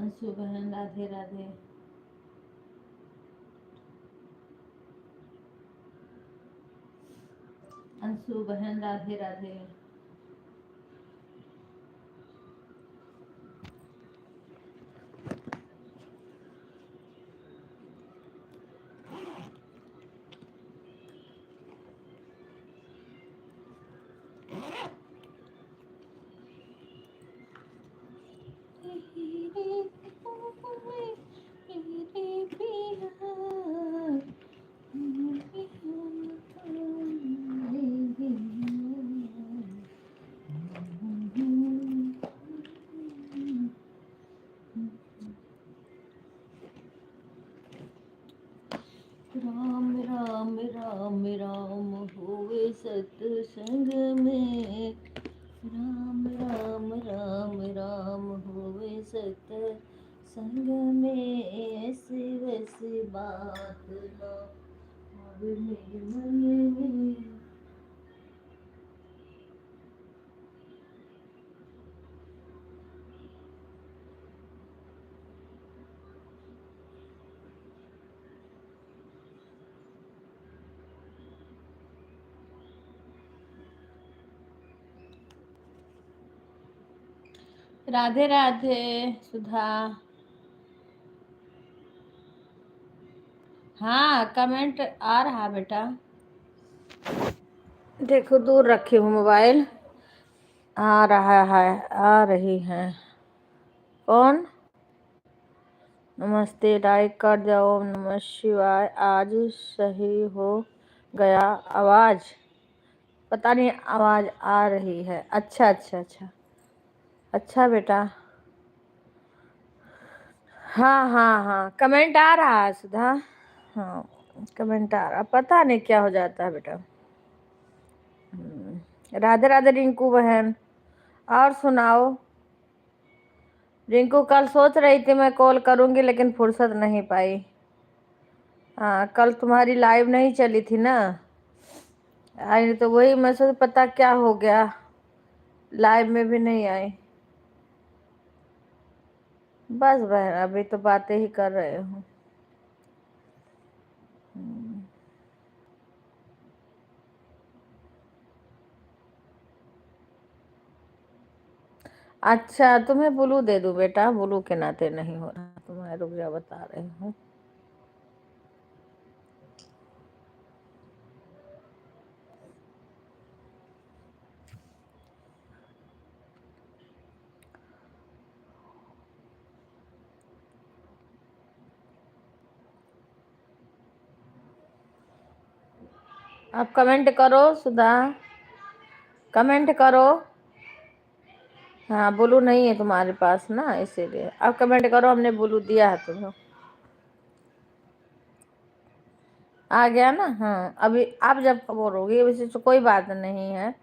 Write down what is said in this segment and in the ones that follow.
अंशु बहन राधे राधे। अंशु बहन राधे राधे। राम राम राम राम होवे सत्संग में, राम राम राम राम होवे सत्संग में, शिव से बात ना आवे मेरे मन में। राधे राधे सुधा। हाँ कमेंट आ रहा बेटा, देखो दूर रखी हूँ मोबाइल। आ रहा है, आ रही है। कौन? नमस्ते, लाइक कर जाओ। नमः शिवाय। आज सही हो गया आवाज? पता नहीं, आवाज आ रही है। अच्छा अच्छा अच्छा अच्छा बेटा। हाँ हाँ हाँ कमेंट आ रहा है सुधा। हाँ कमेंट आ रहा, पता नहीं क्या हो जाता है बेटा। राधे राधे रिंकू बहन। और सुनाओ। रिंकू कल सोच रही थी मैं कॉल करूंगी लेकिन फुर्सत नहीं पाई। हाँ कल तुम्हारी लाइव नहीं चली थी ना, आई तो वही मैं सोच पता क्या हो गया, लाइव में भी नहीं आई। बस बहन अभी तो बातें ही कर रहे हूँ। अच्छा तुम्हें ब्लू दे दूं बेटा? ब्लू के नाते नहीं हो रहा तुम्हारे, रुक जा बता रहे हूँ। आप कमेंट करो सुधा, कमेंट करो। हाँ ब्लू नहीं है तुम्हारे पास ना, इसीलिए अब कमेंट करो, हमने ब्लू दिया है तुम्हें। आ गया ना? हाँ अभी आप जब बोलोगे वैसे तो कोई बात नहीं है,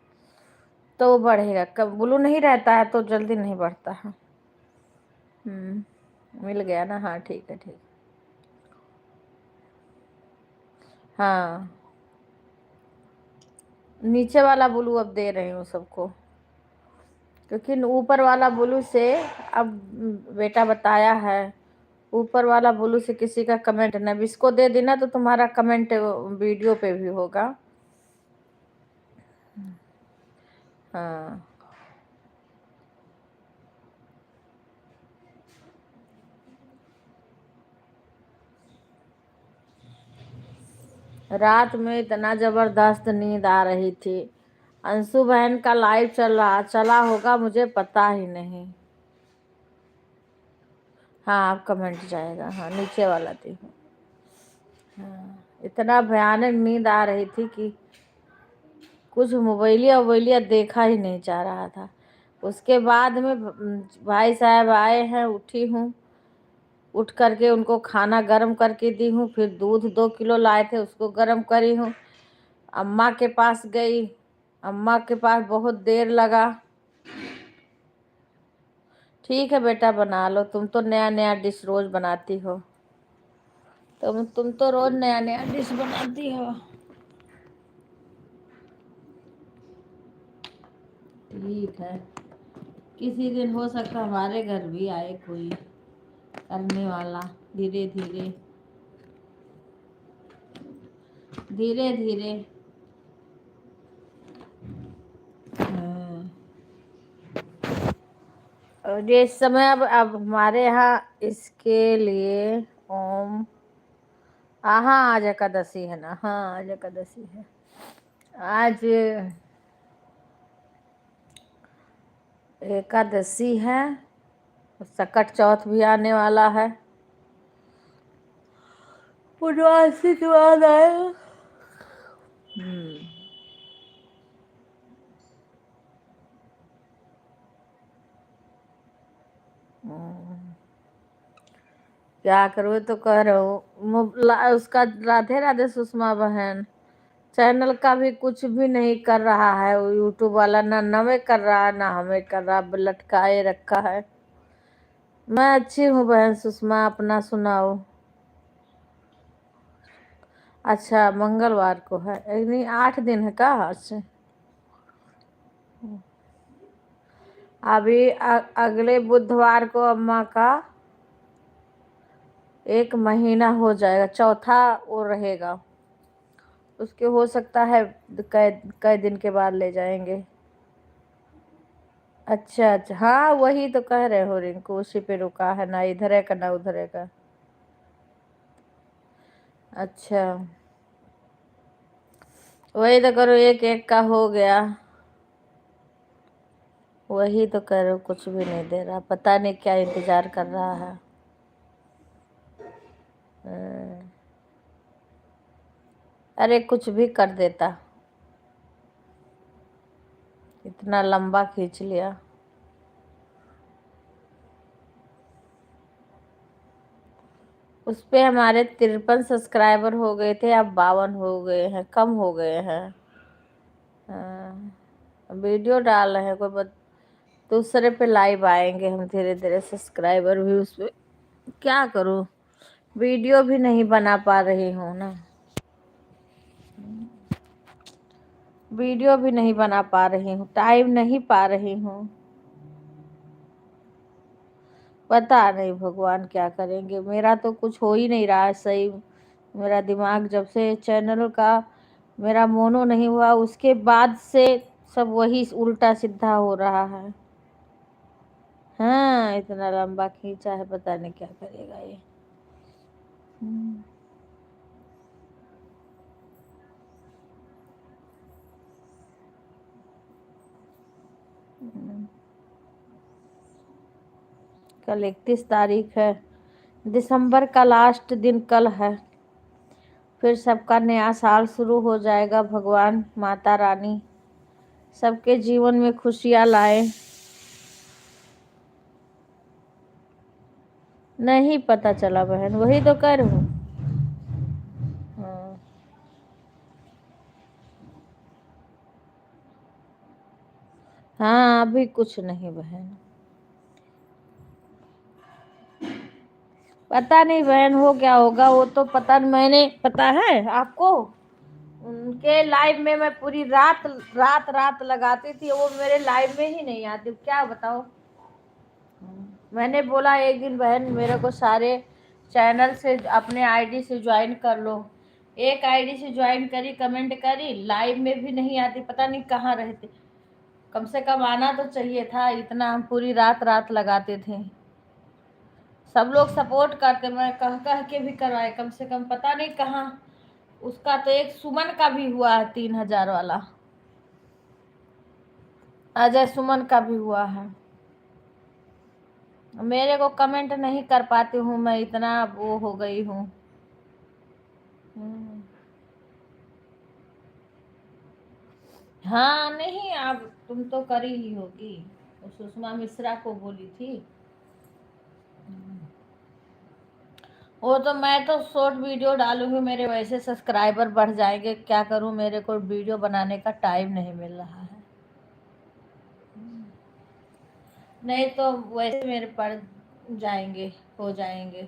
तो वो बढ़ेगा। कब ब्लू नहीं रहता है तो जल्दी नहीं बढ़ता है। मिल गया ना? हाँ ठीक है ठीक। हाँ नीचे वाला ब्लू अब दे रही हूँ सबको, क्योंकि ऊपर वाला ब्लू से अब बेटा बताया है, ऊपर वाला ब्लू से किसी का कमेंट न इसको दे देना तो तुम्हारा कमेंट वीडियो पे भी होगा। हाँ रात में इतना जबरदस्त नींद आ रही थी। अंशु बहन का लाइव चला होगा, मुझे पता ही नहीं। हाँ आप कमेंट जाएगा, हाँ नीचे वाला थी। हाँ इतना भयानक नींद आ रही थी कि कुछ मोबाइलिया वोबाइलिया देखा ही नहीं जा रहा था। उसके बाद में भाई साहब आए हैं, उठी हूँ, उठ करके उनको खाना गर्म करके दी हूँ, फिर दूध 2 किलो लाए थे उसको गर्म करी हूँ। अम्मा के पास गई, अम्मा के पास बहुत देर लगा। ठीक है बेटा बना लो, तुम तो नया नया डिश रोज बनाती हो। तुम तो रोज नया नया डिश बनाती हो। ठीक है, किसी दिन हो सकता हमारे घर भी आए कोई। करने वाला। धीरे धीरे धीरे धीरे। और ये समय अब हमारे यहाँ इसके लिए ओम हाँ आज एकादशी है ना। हाँ आज एकादशी है। आज एकादशी है। सकट चौथ भी आने वाला है। पूर्णवासी के बाद आएगा। क्या करो तो कह रहा हूँ उसका राधे राधे सुषमा बहन चैनल का भी कुछ भी नहीं कर रहा है वो यूट्यूब वाला। ना नवे कर रहा है ना हमें कर रहा, लटकाए रखा है। मैं अच्छी हूँ बहन सुषमा, अपना सुनाओ। अच्छा मंगलवार को है, नहीं 8 दिन है का आज से। अभी अगले बुधवार को अम्मा का 1 महीना हो जाएगा, चौथा वो रहेगा। उसके हो सकता है कई दिन के बाद ले जाएंगे। अच्छा अच्छा हाँ वही तो कह रहे हो रिंकू, उसी पे रुका है, ना इधर है का ना उधर है का। अच्छा वही तो करो, एक एक का हो गया। वही तो करो, कुछ भी नहीं दे रहा, पता नहीं क्या इंतजार कर रहा है। अरे कुछ भी कर देता, इतना लंबा खींच लिया। उस पे हमारे 53 सब्सक्राइबर हो गए थे, अब 52 हो गए हैं, कम हो गए हैं। वीडियो डाल रहे हैं दूसरे पे लाइव आएंगे हम धीरे धीरे, सब्सक्राइबर भी उस पे। क्या करूं, वीडियो भी नहीं बना पा रही हूँ ना। वीडियो भी नहीं बना पा रही हूँ, टाइम नहीं पा रही हूँ। पता नहीं भगवान क्या करेंगे, मेरा तो कुछ हो ही नहीं रहा है सही। मेरा दिमाग जब से चैनल का मेरा मोनो नहीं हुआ उसके बाद से सब वही उल्टा सीधा हो रहा है। हाँ इतना लंबा खींचा है, पता नहीं क्या करेगा ये। कल 31 तारीख है, दिसंबर का लास्ट दिन कल है। फिर सबका नया साल शुरू हो जाएगा। भगवान माता रानी सबके जीवन में खुशियाँ लाए। नहीं पता चला बहन, वही तो कर हूँ। हाँ हाँ अभी कुछ नहीं बहन, पता नहीं बहन हो क्या होगा वो तो पता नहीं। मैंने पता है आपको, उनके लाइव में मैं पूरी रात रात रात लगाती थी, वो मेरे लाइव में ही नहीं आती, क्या बताओ। मैंने बोला एक दिन बहन मेरे को सारे चैनल से अपने आईडी से ज्वाइन कर लो। एक आईडी से ज्वाइन करी, कमेंट करी, लाइव में भी नहीं आती, पता नहीं कहाँ रहते। कम से कम आना तो चाहिए था, इतना हम पूरी रात रात लगाते थे। सब लोग सपोर्ट करते, मैं कह कह के भी करवाए, कम से कम पता नहीं कहाँ। उसका तो एक सुमन का भी हुआ है 3000 वाला, अजय सुमन का भी हुआ है। मेरे को कमेंट नहीं कर पाती हूँ मैं, इतना वो हो गई हूँ। हाँ नहीं आप तुम तो करी ही होगी, वो सुषमा मिश्रा को बोली थी। वो तो मैं तो शॉर्ट वीडियो डालूंगी, मेरे वैसे सब्सक्राइबर बढ़ जाएंगे, क्या करूं, मेरे को वीडियो बनाने का टाइम नहीं मिल रहा है। नहीं तो वैसे मेरे पड़ जाएंगे, हो जाएंगे।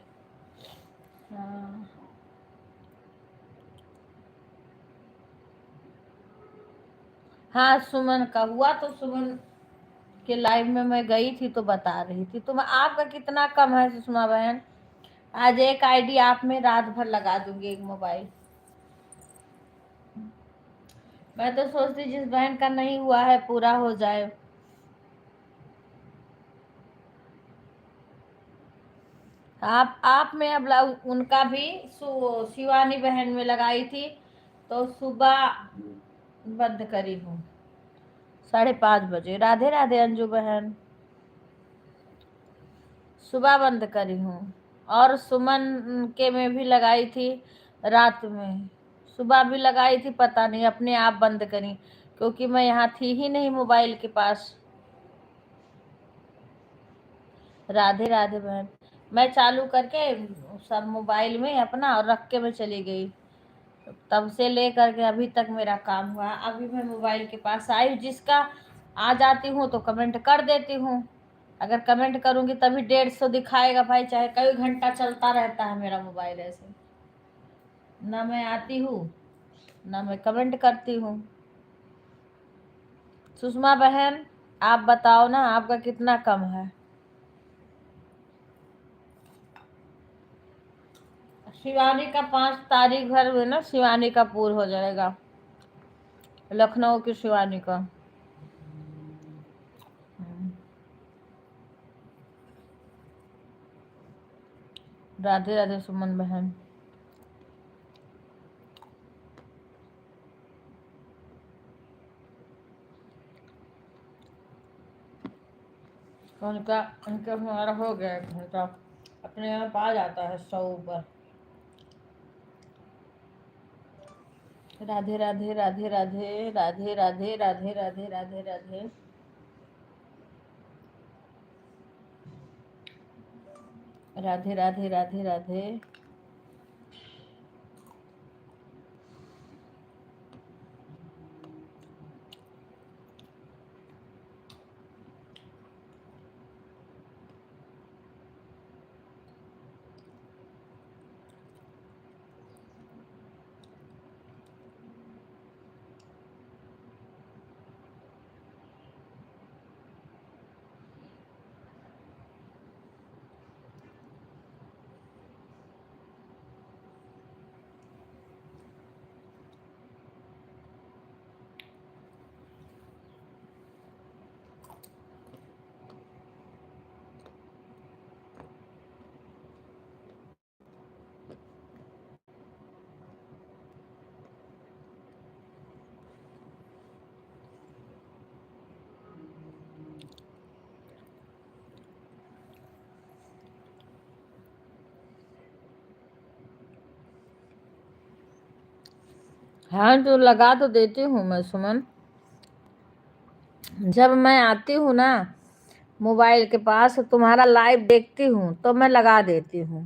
हाँ हाँ सुमन का हुआ तो सुमन के लाइव में मैं गई थी तो बता रही थी। तो मैं आपका कितना कम है सुषमा बहन, आज एक आईडी आप में रात भर लगा दूंगी, एक मोबाइल। मैं तो सोचती जिस बहन का नहीं हुआ है पूरा हो जाए। आप में अब उनका भी शिवानी बहन में लगाई थी तो सुबह बंद करी हूँ 5:30 बजे। राधे राधे अंजू बहन, सुबह बंद करी हूँ। और सुमन के में भी लगाई थी रात में, सुबह भी लगाई थी, पता नहीं अपने आप बंद करी, क्योंकि मैं यहाँ थी ही नहीं मोबाइल के पास। राधे राधे बहन, मैं चालू करके सब मोबाइल में अपना और रख के मैं चली गई, तब से ले करके अभी तक मेरा काम हुआ। अभी मैं मोबाइल के पास आई, जिसका आ जाती हूँ तो कमेंट कर देती हूँ। अगर कमेंट करूंगी तभी 150 दिखाएगा भाई, चाहे कई घंटा चलता रहता है मेरा मोबाइल ऐसे। ना मैं आती हूँ ना मैं कमेंट करती हूँ। सुषमा बहन आप बताओ ना, आपका कितना कम है। शिवानी का 5 तारीख भर में ना शिवानी का पूर हो जाएगा, लखनऊ की शिवानी का। राधे राधे सुमन बहन। उनका उनका हमारा हो गया एक घंटा, अपने आप आ जाता है 100 ऊपर। राधे राधे राधे राधे राधे राधे राधे राधे राधे राधे। राधे राधे राधे राधे। हाँ तो लगा तो देती हूँ मैं सुमन, जब मैं आती हूँ ना मोबाइल के पास तुम्हारा लाइव देखती हूँ तो मैं लगा देती हूँ।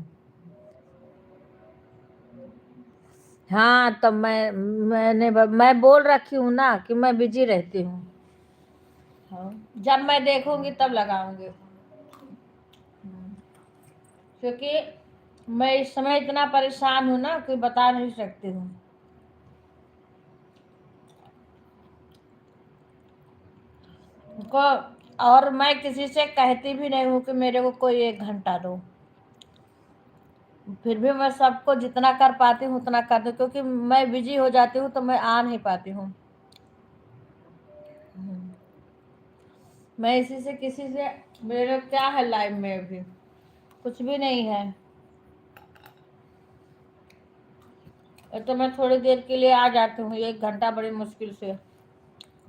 हाँ तब मैं बोल रखी हूँ ना कि मैं बिजी रहती हूँ। हाँ, जब मैं देखूंगी तब लगाऊंगी, क्योंकि मैं इस समय इतना परेशान हूँ ना कि बता नहीं सकती हूँ। को और मैं किसी से कहती भी नहीं हूँ कि मेरे को कोई 1 घंटा दो, फिर भी मैं सबको जितना कर पाती हूँ उतना कर दूँ, क्योंकि मैं बिजी हो जाती हूँ तो मैं आ नहीं पाती हूँ। मैं इसी से किसी से, मेरे क्या है लाइफ में अभी कुछ भी नहीं है। तो मैं थोड़ी देर के लिए आ जाती हूँ, 1 घंटा बड़ी मुश्किल से,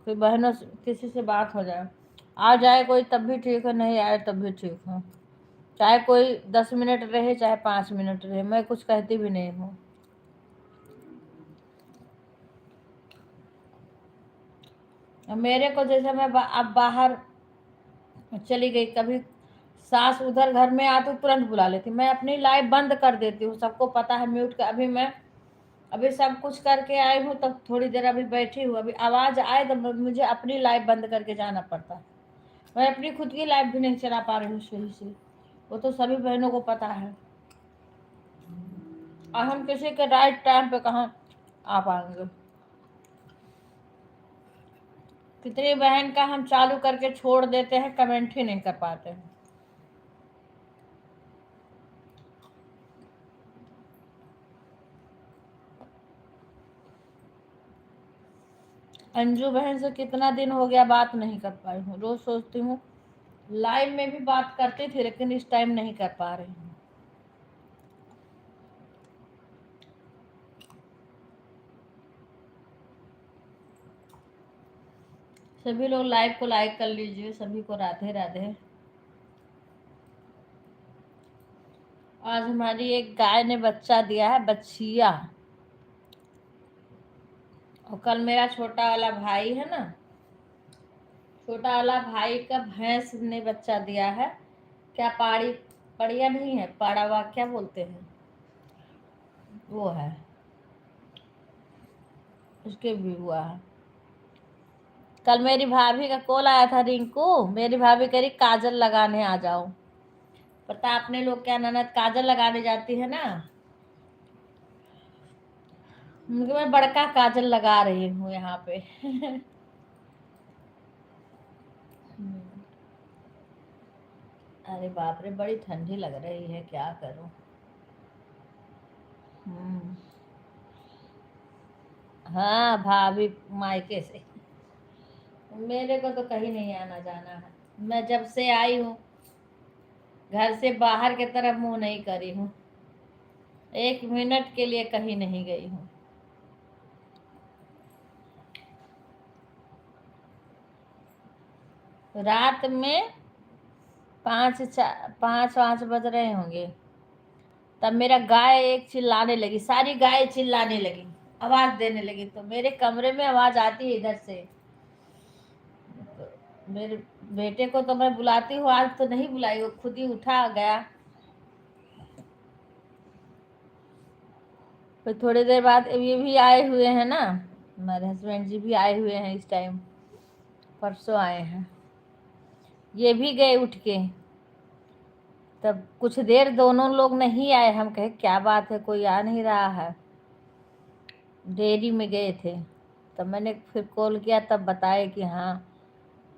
फिर बहनों से किसी से बात हो जाए, आ जाए कोई तब भी ठीक है, नहीं आए तब भी ठीक है। चाहे कोई 10 मिनट रहे चाहे 5 मिनट रहे, मैं कुछ कहती भी नहीं हूँ। मेरे को जैसे मैं अब बाहर चली गई, कभी सास उधर घर में आती तुरंत बुला लेती, मैं अपनी लाइफ बंद कर देती हूँ, सबको पता है म्यूट का। अभी सब कुछ करके आई हूँ तब थोड़ी देर अभी बैठी हूँ, अभी आवाज आए तो मुझे अपनी लाइफ बंद करके जाना पड़ता है। मैं अपनी खुद की लाइफ भी नहीं चला पा रही हूँ सही से, वो तो सभी बहनों को पता है। और हम किसी के राइट टाइम पे कहाँ आ पाएंगे। कितनी बहन का हम चालू करके छोड़ देते हैं, कमेंट ही नहीं कर पाते हैं। अंजू बहन से कितना दिन हो गया बात नहीं कर पाई हूँ। रोज सोचती हूँ लाइव में भी बात करती थी, लेकिन इस टाइम नहीं कर पा रही हूँ। सभी लोग लाइव को लाइक कर लीजिए। सभी को राधे राधे। आज हमारी एक गाय ने बच्चा दिया है, बच्चिया। और कल मेरा छोटा वाला भाई है ना, छोटा वाला भाई का भैंस ने बच्चा दिया है। क्या पड़िया नहीं है, पाड़ावा क्या बोलते हैं, वो है, उसके भी हुआ है। कल मेरी भाभी का कॉल आया था, रिंकू मेरी भाभी कह रही काजल लगाने आ जाओ। पता आपने लोग क्या ननद काजल लगाने जाती है ना, मैं बड़का काजल लगा रही हूँ यहाँ पे। अरे बाप रे, बड़ी ठंडी लग रही है, क्या करूं। हाँ भाभी मायके से। मेरे को तो कहीं नहीं आना जाना है। मैं जब से आई हूँ घर से बाहर की तरफ मुंह नहीं करी हूँ, 1 मिनट के लिए कहीं नहीं गई हूँ। रात में 5 बज रहे होंगे, तब मेरा गाय एक चिल्लाने लगी, सारी गाय चिल्लाने लगी, आवाज देने लगी। तो मेरे कमरे में आवाज आती है इधर से। तो मेरे बेटे को तो मैं बुलाती हूँ, आज तो नहीं बुलाई, वो खुद ही उठा गया। फिर थोड़ी देर बाद ये भी आए हुए हैं ना, हमारे हस्बैंड जी भी आए हुए हैं इस टाइम, परसों आए हैं। ये भी गए उठ के। तब कुछ देर दोनों लोग नहीं आए, हम कहे क्या बात है, कोई आ नहीं रहा है, डेयरी में गए थे। तब मैंने फिर कॉल किया, तब बताए कि हाँ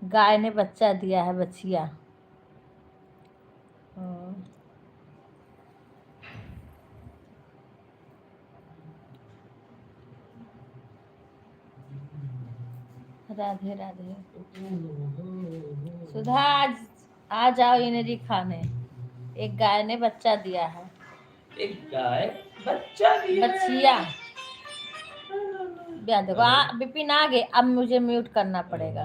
गाय ने बच्चा दिया है, बच्चिया। राधे राधे। सुधा आज आ जाओ इनरी खाने, एक गाय ने बच्चा दिया है। एक गाय बच्चा दिया, बच्चिया। देखो विपिन आ गए, अब मुझे म्यूट करना पड़ेगा।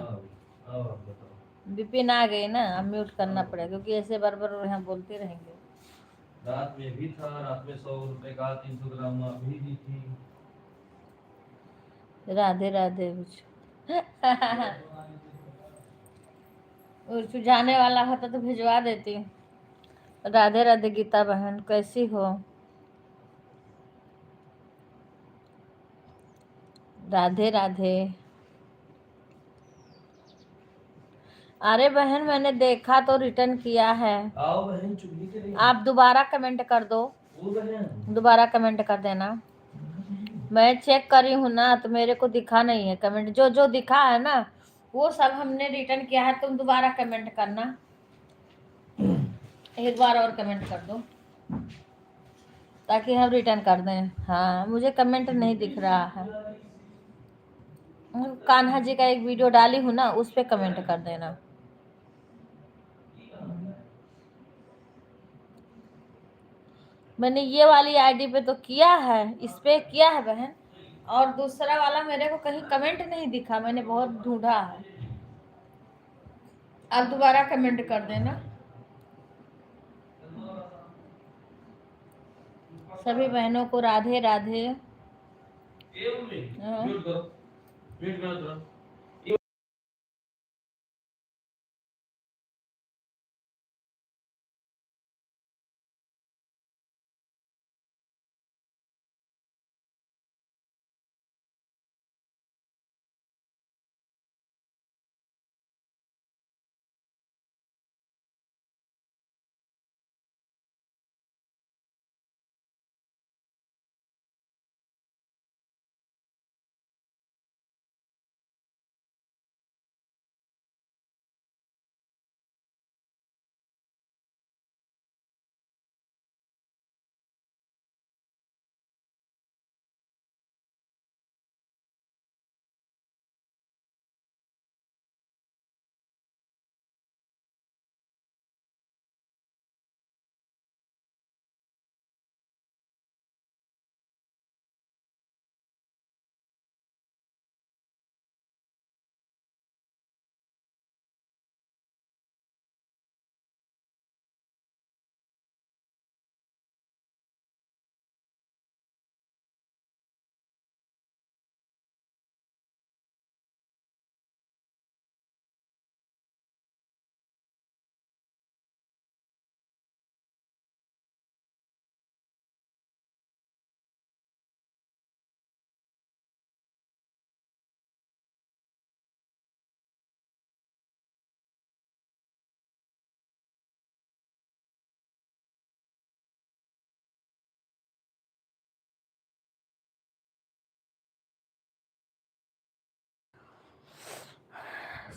विपिन आ गए ना, अब म्यूट करना पड़ेगा, क्योंकि ऐसे बार बार यहाँ बोलते रहेंगे। रात में भी था, रात में 100 रुपए का 300 ग्राम अभी दी थी। राधे राधे। सुझाने वाला होता तो भिजवा देती। राधे राधे गीता बहन, कैसी हो? राधे राधे। अरे बहन मैंने देखा तो रिटर्न किया है। आओ बहन, चुगली करें। आप दोबारा कमेंट कर दो, दोबारा कमेंट कर देना। मैं चेक करी हूँ ना, तो मेरे को दिखा नहीं है कमेंट। जो जो दिखा है ना वो सब हमने रिटर्न किया है। तुम दोबारा कमेंट करना, एक बार और कमेंट कर दो ताकि हम रिटर्न कर दें। हाँ मुझे कमेंट नहीं दिख रहा है। कान्हा जी का एक वीडियो डाली हूँ ना, उस पे कमेंट कर देना। मैंने ये वाली आईडी पे तो किया है, इस पे किया है बहन, और दूसरा वाला मेरे को कहीं कमेंट नहीं दिखा, मैंने बहुत ढूंढा है। आप दोबारा कमेंट कर देना। सभी बहनों को राधे राधे।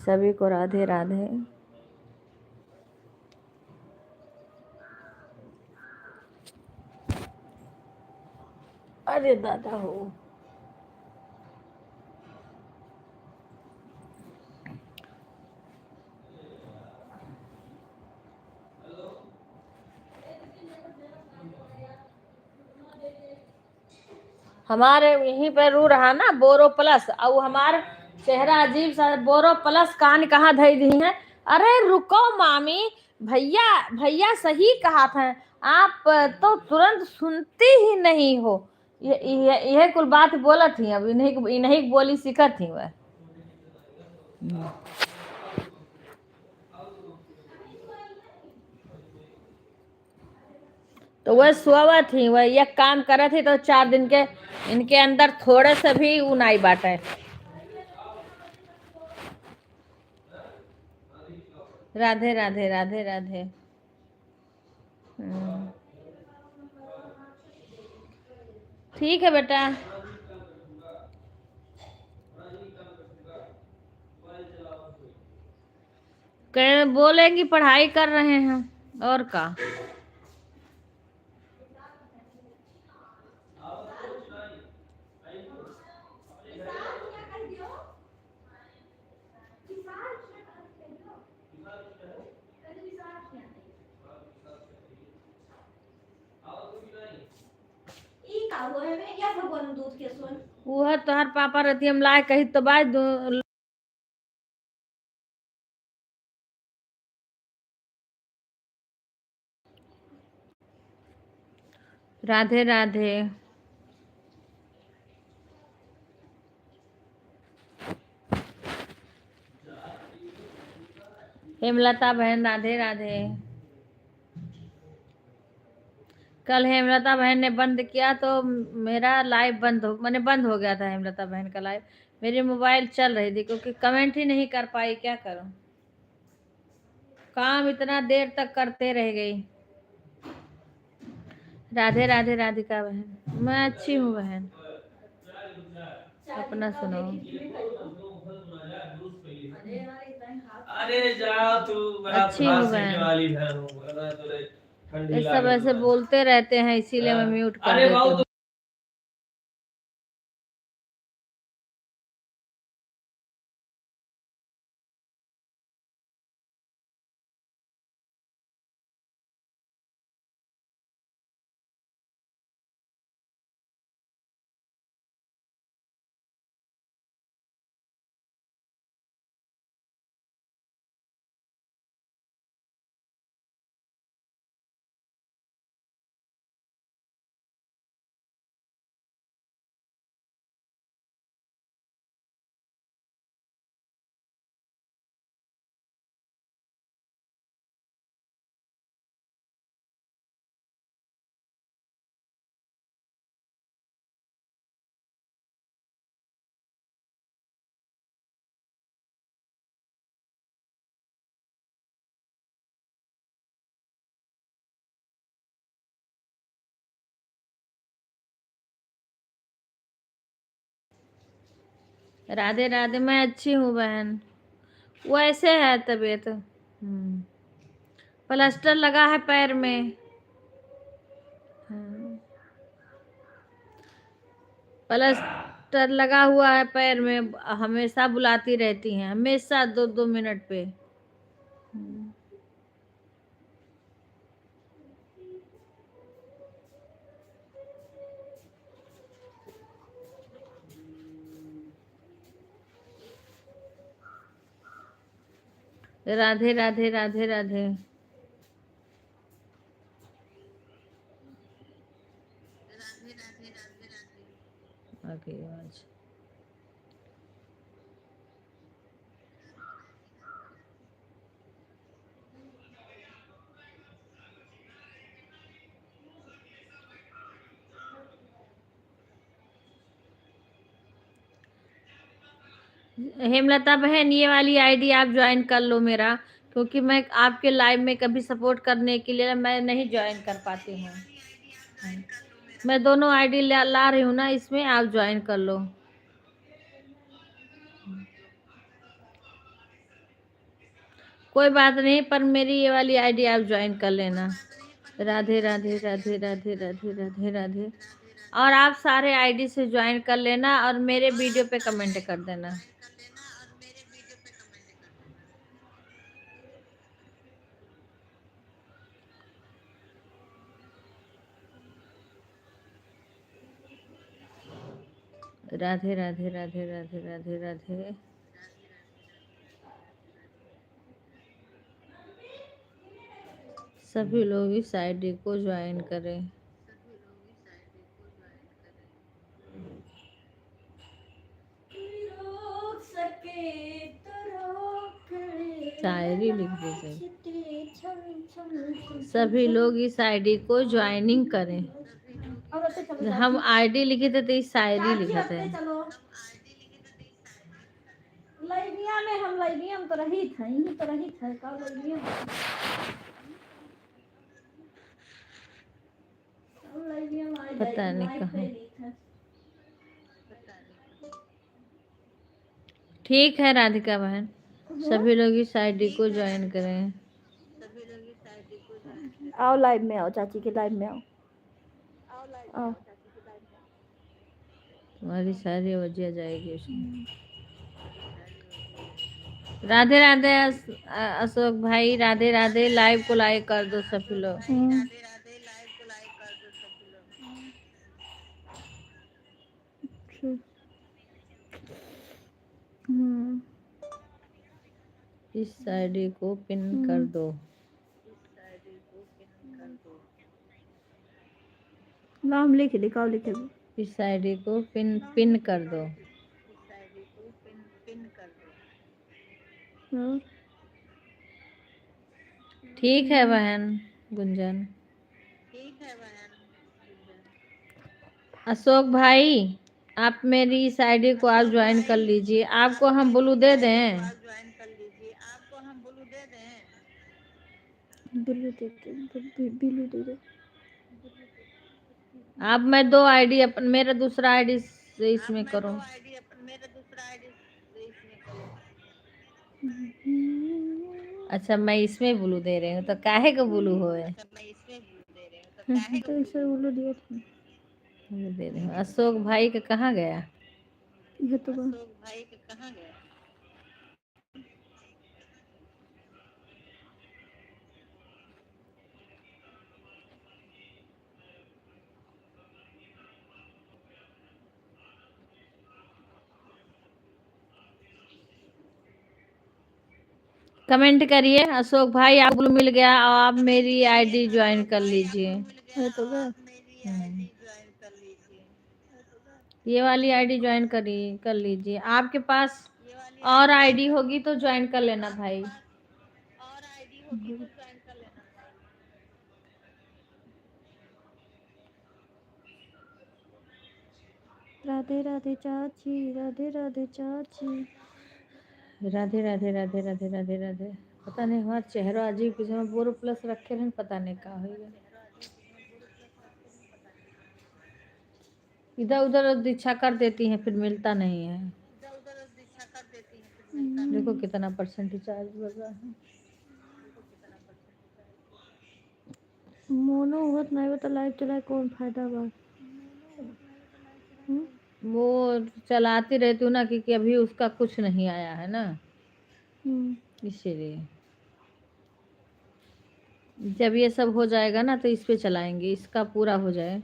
सभी को राधे राधे। अरे दादा हो, हमारे यहीं पे रू रहा ना बोरो प्लस, और हमारे चेहरा अजीब सा, बोरो प्लस कान कहाँ धई दी है। अरे रुको मामी, भैया भैया सही कहा था, आप तो तुरंत सुनती ही नहीं हो। यह कुल बात बोला थी, अब इन्हीं इन्हीं बोली सीखा थी वह। तो वह सोवा थी, वह एक काम करे थी, तो 4 दिन के इनके अंदर थोड़े से भी उनाई बाटे। राधे राधे राधे राधे। ठीक है बेटा, बोलेंगी पढ़ाई कर रहे हैं और का। वह तोहर पापा रहती हम लाए कही तो बाज राधे राधे। हेमलता बहन राधे राधे। कल हेमलता बहन ने बंद किया तो मेरा लाइव बंद हो गया था हेमलता बहन का लाइव। मेरी मोबाइल चल रही थी क्योंकि कमेंट ही नहीं कर पाई, क्या करूं, काम इतना देर तक करते रह गई। राधे राधे राधिका बहन, मैं अच्छी हूँ बहन, अपना सुनो। अरे जा तू, अच्छी हूँ बहन। ये सब ऐसे बोलते रहते हैं, इसीलिए मैं म्यूट कर देती हूँ। राधे राधे, मैं अच्छी हूँ बहन। वो ऐसे है तबीयत, प्लास्टर लगा है पैर में। प्लास्टर लगा हुआ है पैर में, हमेशा बुलाती रहती हैं, हमेशा 2-2 मिनट पे। राधे राधे राधे राधे। ओके आज हेमलता बहन, ये वाली आईडी आप ज्वाइन कर लो मेरा, क्योंकि मैं आपके लाइव में कभी सपोर्ट करने के लिए मैं नहीं ज्वाइन कर पाती हूँ। मैं दोनों आईडी ला रही हूँ ना, इसमें आप ज्वाइन कर लो। कोई बात नहीं, पर मेरी ये वाली आईडी आप ज्वाइन कर लेना। राधे राधे राधे राधे राधे राधे राधे। और आप सारे आईडी से ज्वाइन कर लेना और मेरे वीडियो पे कमेंट कर देना। राधे राधे राधे राधे राधे राधे। सभी लोग इस आईडी को ज्वाइन करें। शायरी लिख दीजिए। सभी लोग इस आईडी को ज्वाइनिंग करें। हम आईडी लिखे थे तो इस शायरी लिखा थे। लाइनिया में हम लाइनिया में तो रही था, यही तो रही था का लाइनिया में पता नहीं कहाँ। ठीक है राधिका बहन, सभी लोग इस आईडी को ज्वाइन करें। आओ लाइव में आओ, चाची के लाइव में आओ। आओ तुम्हारी सारी वजह जाएगी उसमें। राधे राधे अशोक भाई, राधे राधे। लाइव को लाइक कर दो सभी लोग। इस आईडी को पिन कर दो। नाम लिख दिखाओ, लिखे इस आईडी को पिन कर दो। ठीक है बहन गुंजन। अशोक भाई, आप मेरी इस आईडी को आप ज्वाइन कर लीजिए। आपको हम ब्लू दे दें? बिल्लू दे दे। अब मैं दो आईडी अपन मेरा दूसरा आईडी से इसमें करूं। अच्छा, मैं इसमें ब्लू दे रही हूँ तो काहे का ब्लू होए? तो इसे ब्लू दिया था। दे रही हूँ। अशोक भाई का कहाँ गया? ये तो कमेंट करिए अशोक भाई, आप ब्लू मिल गया और आप मेरी आईडी ज्वाइन कर लीजिए। ये तो ये वाली आईडी ज्वाइन कर लीजिए। आपके पास और आईडी होगी तो ज्वाइन कर लेना भाई। राधे राधे चाची, राधे राधे चाची। राधे राधे राधे राधे राधे राधे। पता नहीं हमारा चेहरा अजीब किस्म में बोरो प्लस रखे हैं, पता नहीं का होगा। इधर उधर दीक्षा कर देती हैं फिर मिलता नहीं है। देखो कितना परसेंट चार्ज बढ़ रहा है। मोनो होत नहीं बता, लाइव चलाए कौन फायदा बा? वो चलाती रहती हूँ ना, क्योंकि अभी उसका कुछ नहीं आया है ना, इसीलिए। जब ये सब हो जाएगा ना तो इस पे चलाएंगे, इसका पूरा हो जाए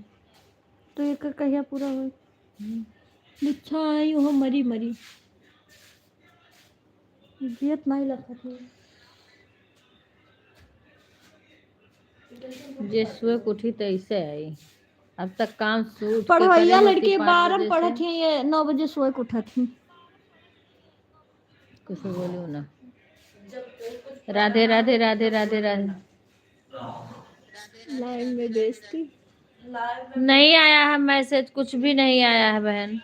तो एक कहिया पूरा हो। अच्छा आई हो मरी मरी जियत नहीं लगा थी। जे उठी तो ऐसे आई। अब तक काम सूट पढ़वैया लड़की 12 में पढ़त थी, ये 9 बजे सोए के उठा थी। कुछ बोलू ना। राधे राधे राधे राधे राधे। लाइन में बेचती नहीं आया है मैसेज, कुछ भी नहीं आया है बहन।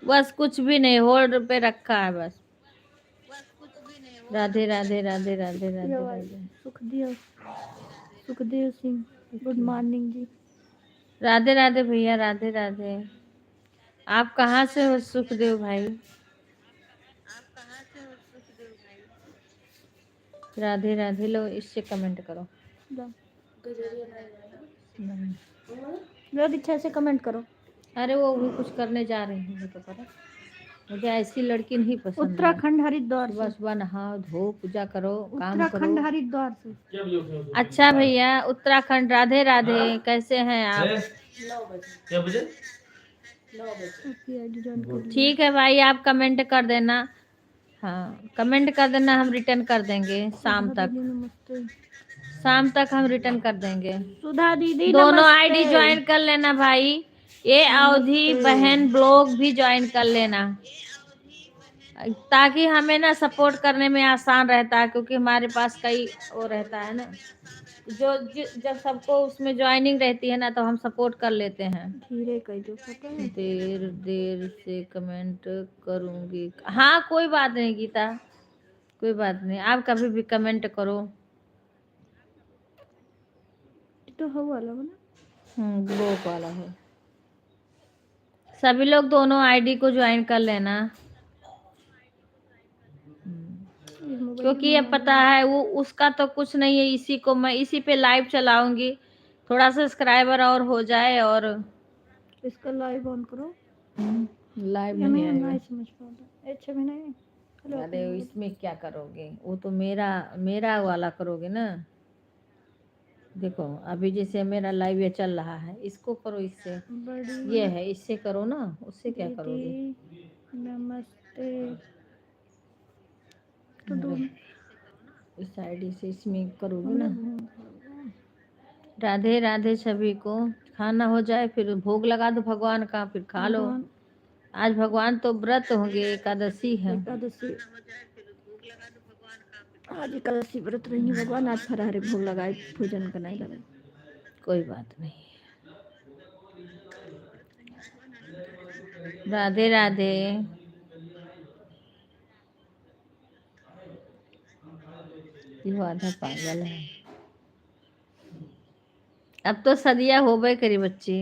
बस कुछ भी नहीं, होल्ड पे रखा है बस। राधे राधे राधे राधे राधे राधे। सुखदेव सिंह, गुड मॉर्निंग जी। राधे राधे भैया, राधे राधे। आप कहाँ से हो सुखदेव भाई? राधे राधे लो, इससे कमेंट करो। लो दीक्षा से कमेंट करो। अरे वो भी कुछ करने जा रही हूँ, मुझे तो पता। मुझे ऐसी लड़की नहीं पसंद है। उत्तराखंड हरिद्वार सुबह से। सुबह नहाओ धो पूजा करो, काम उत्तराखंड करो। हरिद्वार से। अच्छा भैया, उत्तराखंड, राधे राधे, कैसे हैं आप? क्या बजे? आपकी आईडी ज्वाइन कर ली। ठीक है भाई, आप कमेंट कर देना। हाँ, कमेंट कर देना, हम रिटर्न कर देंगे शाम सुधा तक। दीदी नमस्ते। शाम तक हम रिटर्न कर देंगे। सुधा दीदी दोनों नमस्ते। आईडी ज्वाइन कर लेना भाई। ये अवधि बहन ब्लॉग भी ज्वाइन कर लेना, ताकि हमें ना सपोर्ट करने में आसान रहता है, क्योंकि हमारे पास कई वो रहता है ना, जब सबको उसमें ज्वाइनिंग रहती है ना, तो हम सपोर्ट कर लेते हैं। धीरे कह दो पता है। देर देर से कमेंट करूंगी। हाँ कोई बात नहीं गीता, कोई बात नहीं, आप कभी भी कमेंट करो। तो हो वाला ना। ब्लॉग वाला है। सभी लोग दोनों आईडी को ज्वाइन कर लेना, क्योंकि ये पता है वो उसका तो कुछ नहीं है। इसी को मैं इसी पे लाइव चलाऊंगी, थोड़ा सब्सक्राइबर और हो जाए। और इसका लाइव ऑन करो। लाइव या नहीं मैं आएगा। नहीं समझ पाता। अच्छा मैं नहीं। अरे इसमें क्या करोगे, वो तो मेरा वाला करोगे ना। देखो अभी जैसे मेरा लाइव ये चल रहा है, इसको करो, इससे ये है, इससे करो ना, उससे क्या करोगे? नमस्ते। तो इस आईडी से इसमें करोगे ना। राधे राधे सभी को। खाना हो जाए फिर भोग लगा दो भगवान का, फिर खा लो। आज भगवान तो व्रत होंगे, एकादशी है। एकादशी आज एकादशी व्रत रहेंगे भगवान। आज फराहरी भोग लगाए, भोजन का नहीं लगाए। कोई बात नहीं। राधे राधे। ये आधा पागल है। अब तो सदिया हो गए करी बच्ची।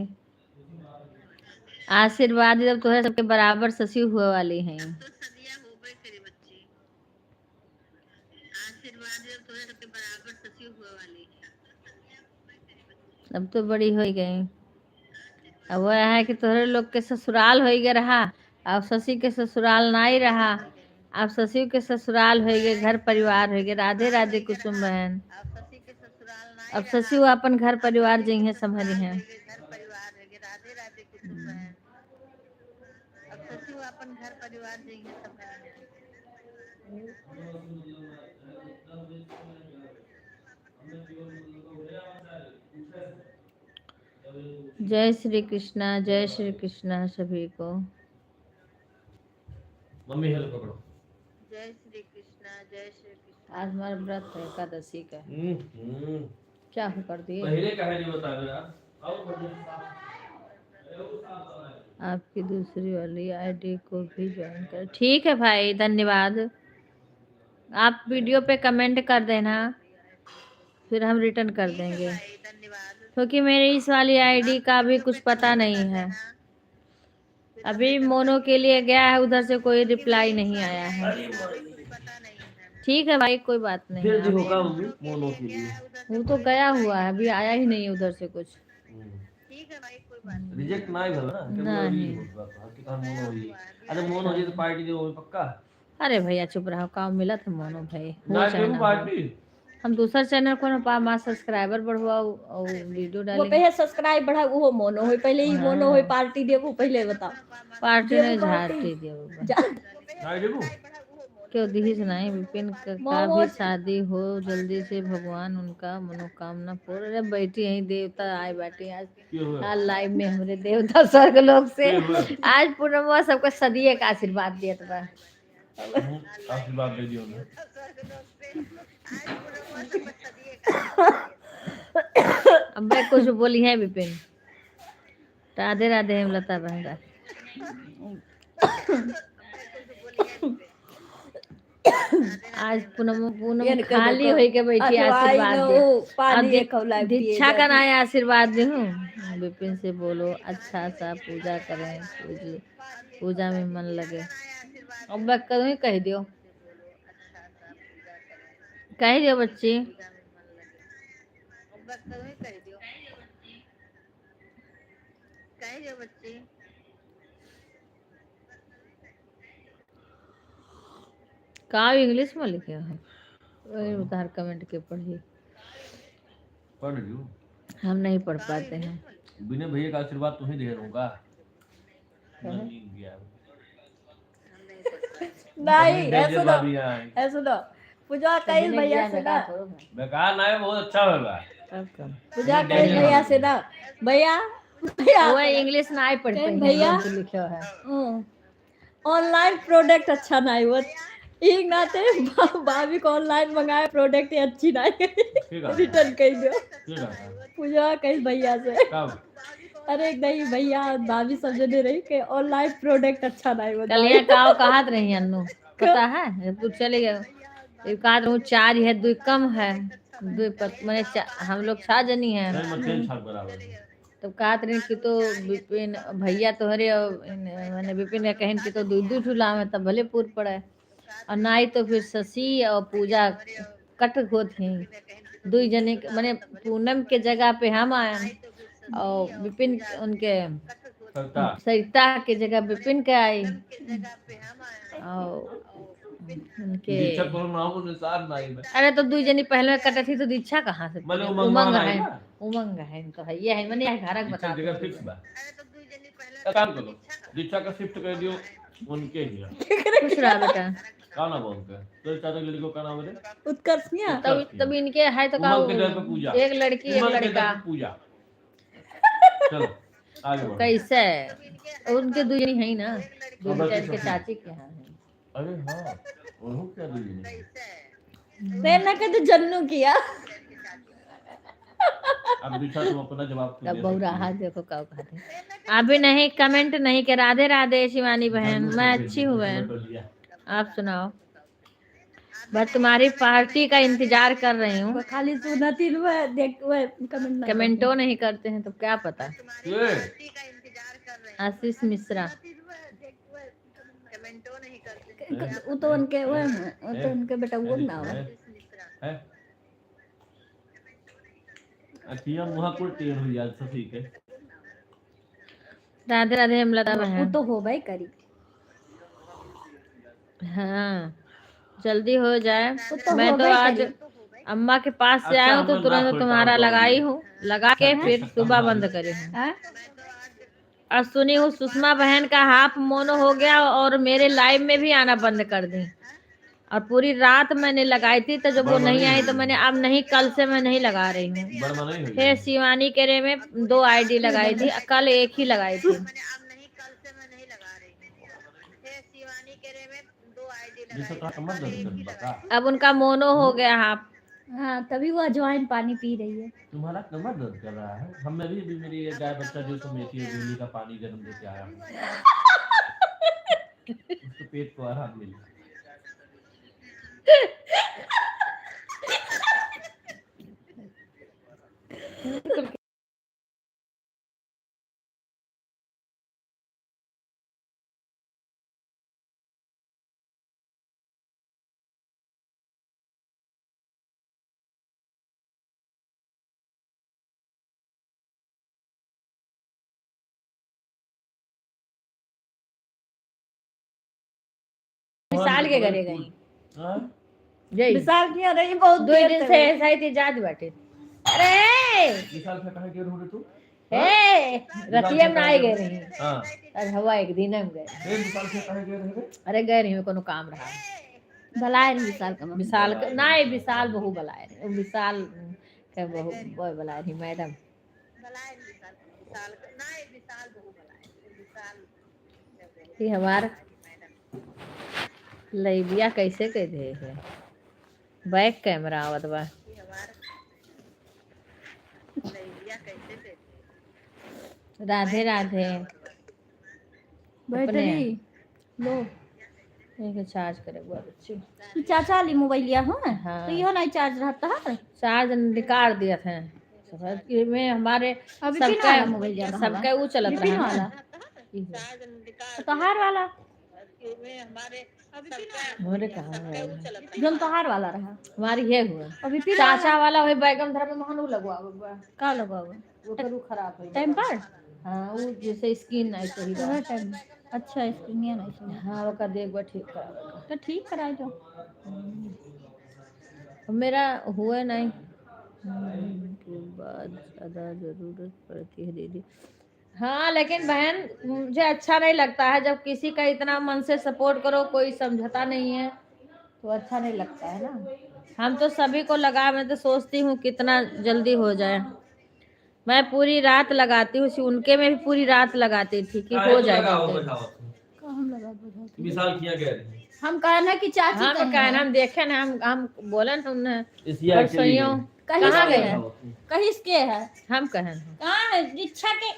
आशीर्वाद जब तो है सबके बराबर ससी हुए वाली हैं। अब तो बड़ी हो गई। अब वह है कि तोहरे लोग के ससुराल हो गए रहा, अब शशि के ससुराल ना ही रहा। अब शशि के ससुराल हो गए, घर परिवार हो गए। राधे राधे कुसुम बहन। अब शशि वो अपन घर परिवार जी हैं, संभली हैं। जय श्री कृष्णा, जय श्री कृष्णा सभी को। मम्मी हेल्प पकड़ो। जय श्री कृष्णा, जय श्री कृष्णा। आज हमारा व्रत है एकादशी का। क्या हो कर दिए? पहले काहे नहीं बता रहे यार? आपकी दूसरी वाली आईडी को भी ज्वाइन कर। ठीक है भाई, धन्यवाद। आप वीडियो पे कमेंट कर देना, फिर हम रिटर्न कर देंगे, क्योंकि मेरी इस वाली आईडी का भी कुछ पता नहीं है। अभी मोनो के लिए गया है, उधर से कोई रिप्लाई नहीं आया है। ठीक है भाई, कोई बात नहीं। फिर देखो का मोनो के लिए वो तो गया हुआ है, अभी आया ही नहीं उधर से कुछ। रिजेक्ट ना ही भला ना नहीं। मोनो होई। अरे मोनो हो जाए तो पार्टी दे वो पक्का। अरे भैया चुप रहो, काम मिला था मोनो भाई। ना देबू पार्टी। हम दूसरा चैनल को ना मां सब्सक्राइबर बढ़वाओ और वीडियो वो डालेंगे। पहले सब्सक्राइब बढ़ा, वो मोनो होई। पहले ही मोनो होई। पार्टी देबू पहले बताओ। पार्टी ने झाटी देबू। ना देबू क्यों दिही नहीं? विपिन का भी शादी हो जल्दी से, भगवान उनका मनोकामना पूर्ण। अरे बैठी यही देवता आए बैठे आज लाइव में, हमारे देवता स्वर्ग लोक से आज पूर्णिमा सबको सदिये का आशीर्वाद दिया था। आशीर्वाद दे दियो ना। अब मैं कुछ बोली है विपिन। राधे राधे लता बहन। आज पूनम खाली हो के बैठी, आशीर्वाद दे। दीक्षा का ना आशीर्वाद दे। विपिन से बोलो अच्छा सा पूजा करें, पूजा में मन लगे। अब मैं कहीं कह दियो, कह दियो बच्ची। का इंग्लिश में लिखे हो वही उतार कमेंट के पढ़िए। पढ़ लियो। हम नहीं पढ़ पाते हैं। बिना भैया का आशीर्वाद तुम्हें दे दूंगा। नहीं ऐसे दो, ऐसे दो। पूजा कई भैया से ना, बेकार ना है, बहुत अच्छा होगा। पूजा कई भैया से ना, भैया वो इंग्लिश ना आई पढ़ते हैं भैया लिखा है। ऑनलाइन प्रोडक्ट अच्छा ना हुआ एक नाते भाभी को ऑनलाइन मंगाया प्रोडक्ट अच्छी ना रिटर्न कर दो। पूजा कई भैया से अरे नहीं भैया भाभी सब जने रही के ऑनलाइन प्रोडक्ट अच्छा ना हुआ। कल ये काव कहत रही अन्नू पता है तू चले गए कहा रहूं 4 है 2 कम है 2 मैंने हम लोग 6 जनी है तो कहत रही कि तो विपिन भैया तोहरे मैंने विपिन का कहन कि तो 2 ठुला में तब भले पूर पड़े और ना ही तो फिर शशि और पूजा कट हो थी 2 जने मैंने पूनम के जगह पे हम आए और विपिन उनके सरिता के जगह विपिन के आई और उनके अरे तो 2 जनी पहले कटे थी तो दीक्षा कहाँ से उमंग है तो है ये है मैंने घर बता जगह फिक्स बा काम करो दीक्षा का शिफ्ट कर दियो उनके ही खुश रहा बेटा का ना बोल के तो चाचा लड़की को का नाम बोले उत्कर्षिया तब इनके है तो का एक लड़की एक लड़का पूजा चलो आगे बढ़ो कैसे उनके 2 जनी है ना 2 के चाची के यहाँ है। अरे हां उन्हों क्या 2 जनी मैंने कहा तो जन्नू किया अब दीक्षा तुम अपना जवाब तब बहुरा हाथ देखो का कहते अभी नहीं कमेंट नहीं के राधे राधे शिवानी बहन मैं अच्छी हूँ बहन आप सुनाओ बस तुम्हारी पार्टी का इंतजार कर रही हूँ। खाली सुना तीन देख कमेंटो नहीं करते हैं तो क्या पता। आशीष मिश्रा वो तो उनके बेटा वो ना है अच्छा मुहा को टेढ़ हो जाए सब ठीक है। राधे राधे हेमलता बहन वो तो हो भाई करी हाँ जल्दी हो जाए तो मैं तो आज अम्मा के पास से आया हूँ तो तुरंत तुम्हारा लगाई हूँ लगा के फिर सुबह बंद करी हूँ और सुनी हूँ सुषमा बहन का हाफ मोनो हो गया और मेरे लाइव में भी आना बंद कर दी और पूरी रात मैंने लगाई थी तो जब वो नहीं आई तो मैंने अब नहीं कल से मैं नहीं लगा रही हूँ। फिर शिवानी के रे में 2 आईडी लगाई थी कल एक ही लगाई थी। अब उनका मोनो हो गया हाफ। हाँ तभी वो अजवाइन पानी पी रही है। तुम्हारा कमर दर्द कर रहा है हमें भी मेरी गाय बच्चा जो तो मेथी और गोली का पानी गर्म देके आया उसके पेट को आराम मिला। विशाल के घरे गई विशाल की रही बहुत 2 दिन से ऐसा ही थी जात बैठे। अरे विशाल से कहां गए हो तू ए रतिया में आई गए रही हां आज हवा एक दिन हम गए विशाल से कहां गए रहे अरे गए रही कोनो काम रहा भलाए रही विशाल का नहीं विशाल बहु भलाए रही विशाल के बहु बॉय भलाए रही मैडम भलाए विशाल नहीं विशाल बहु भलाए विशाल ये हमारा लैबिया कैसे कह दे है बैक कैमरा आवत बा राधे राधे बैटरी लो एक चार्ज करे बहुत अच्छी तू चाचा ली मोबाइल लिया हो ना हाँ। तो यो नहीं चार्ज रहता है चार्ज निकाल दिया था में हमारे सबका वो चलत रहा तो हार वाला हमारे कहाँ है? जन तोहार वाला रहा हमारी ये हुआ अभी फिर चाचा वाला वही बैगन धर में महनु लगवा बा का लगा हुआ वो करू खराब है टाइम पर हाँ वो जैसे स्किन नहीं सही बा वह टाइम अच्छा स्क्रीनिया नहीं सुन हाँ वो का देख बा ठीक करा तो ठीक कराई दो मेरा हुआ नहीं के बाद ज़्यादा ज़रूरत पड़ती है दीदी हाँ लेकिन बहन मुझे अच्छा नहीं लगता है जब किसी का इतना मन से सपोर्ट करो कोई समझता नहीं है तो अच्छा नहीं लगता है ना हम तो सभी को लगा मैं तो सोचती हूँ कितना जल्दी हो जाए मैं पूरी रात लगाती हूँ उनके में भी पूरी रात लगाती थी कि हो जाए जल्दी हम लगा बताते मिसाल किया गया है। हम कहना कि चाची हम कहीं कहना है। हम देखे ना हम बोले ना उन्हें इसी actually परसों में। कहीं कहाँ से गए है कहीं के है हम कहें कहाँ है दीक्षा के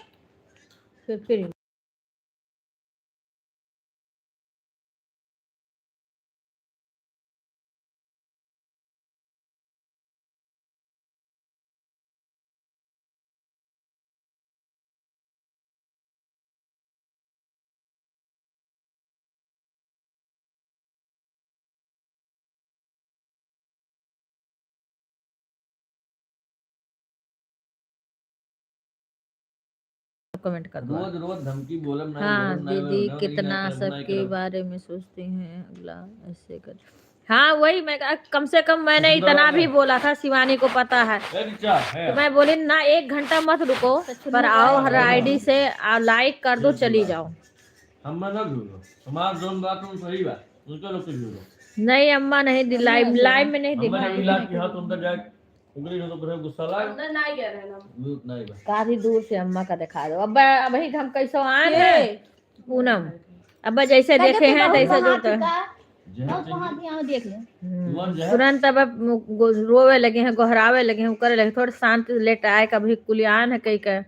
फिर कमेंट कर दो रोज रोज धमकी बोलम नहीं हाँ बोलम नहीं दीदी बोलम, कितना नहीं करम, नहीं सबके करम। बारे में सोचती हैं अगला ऐसे कर हाँ वही मैं कम से कम मैंने सुंदर इतना बात भी है। बोला था शिवानी को पता है ए, रिचा, है। तो मैं बोली ना 1 घंटा मत रुको पर आओ हर आईडी से लाइक कर दो चली जाओ हम ना भूलो हमारा जोन बात उन सही बात उनके लोग के भूलो नहीं अम्मा नहीं लाइव लाइव में नहीं हम ने मिला कि दिखा हाथ अंदर जाए उंगली हो तो बड़े गुस्सा लाग नहीं गया रहना भूत नहीं बा काफी दूर से अम्मा का दिखा दो अब अभी हम कैसे आए हैं पूनम अब जैसे देखे हैं तैसे जो तो यहाँ देख ले तुमन जहर तुरंत अब रोवे लगे हैं गोहरावे लगे हैं करे लगे थोड़ा शांत लेट आए कभी कुलियान है कहीं का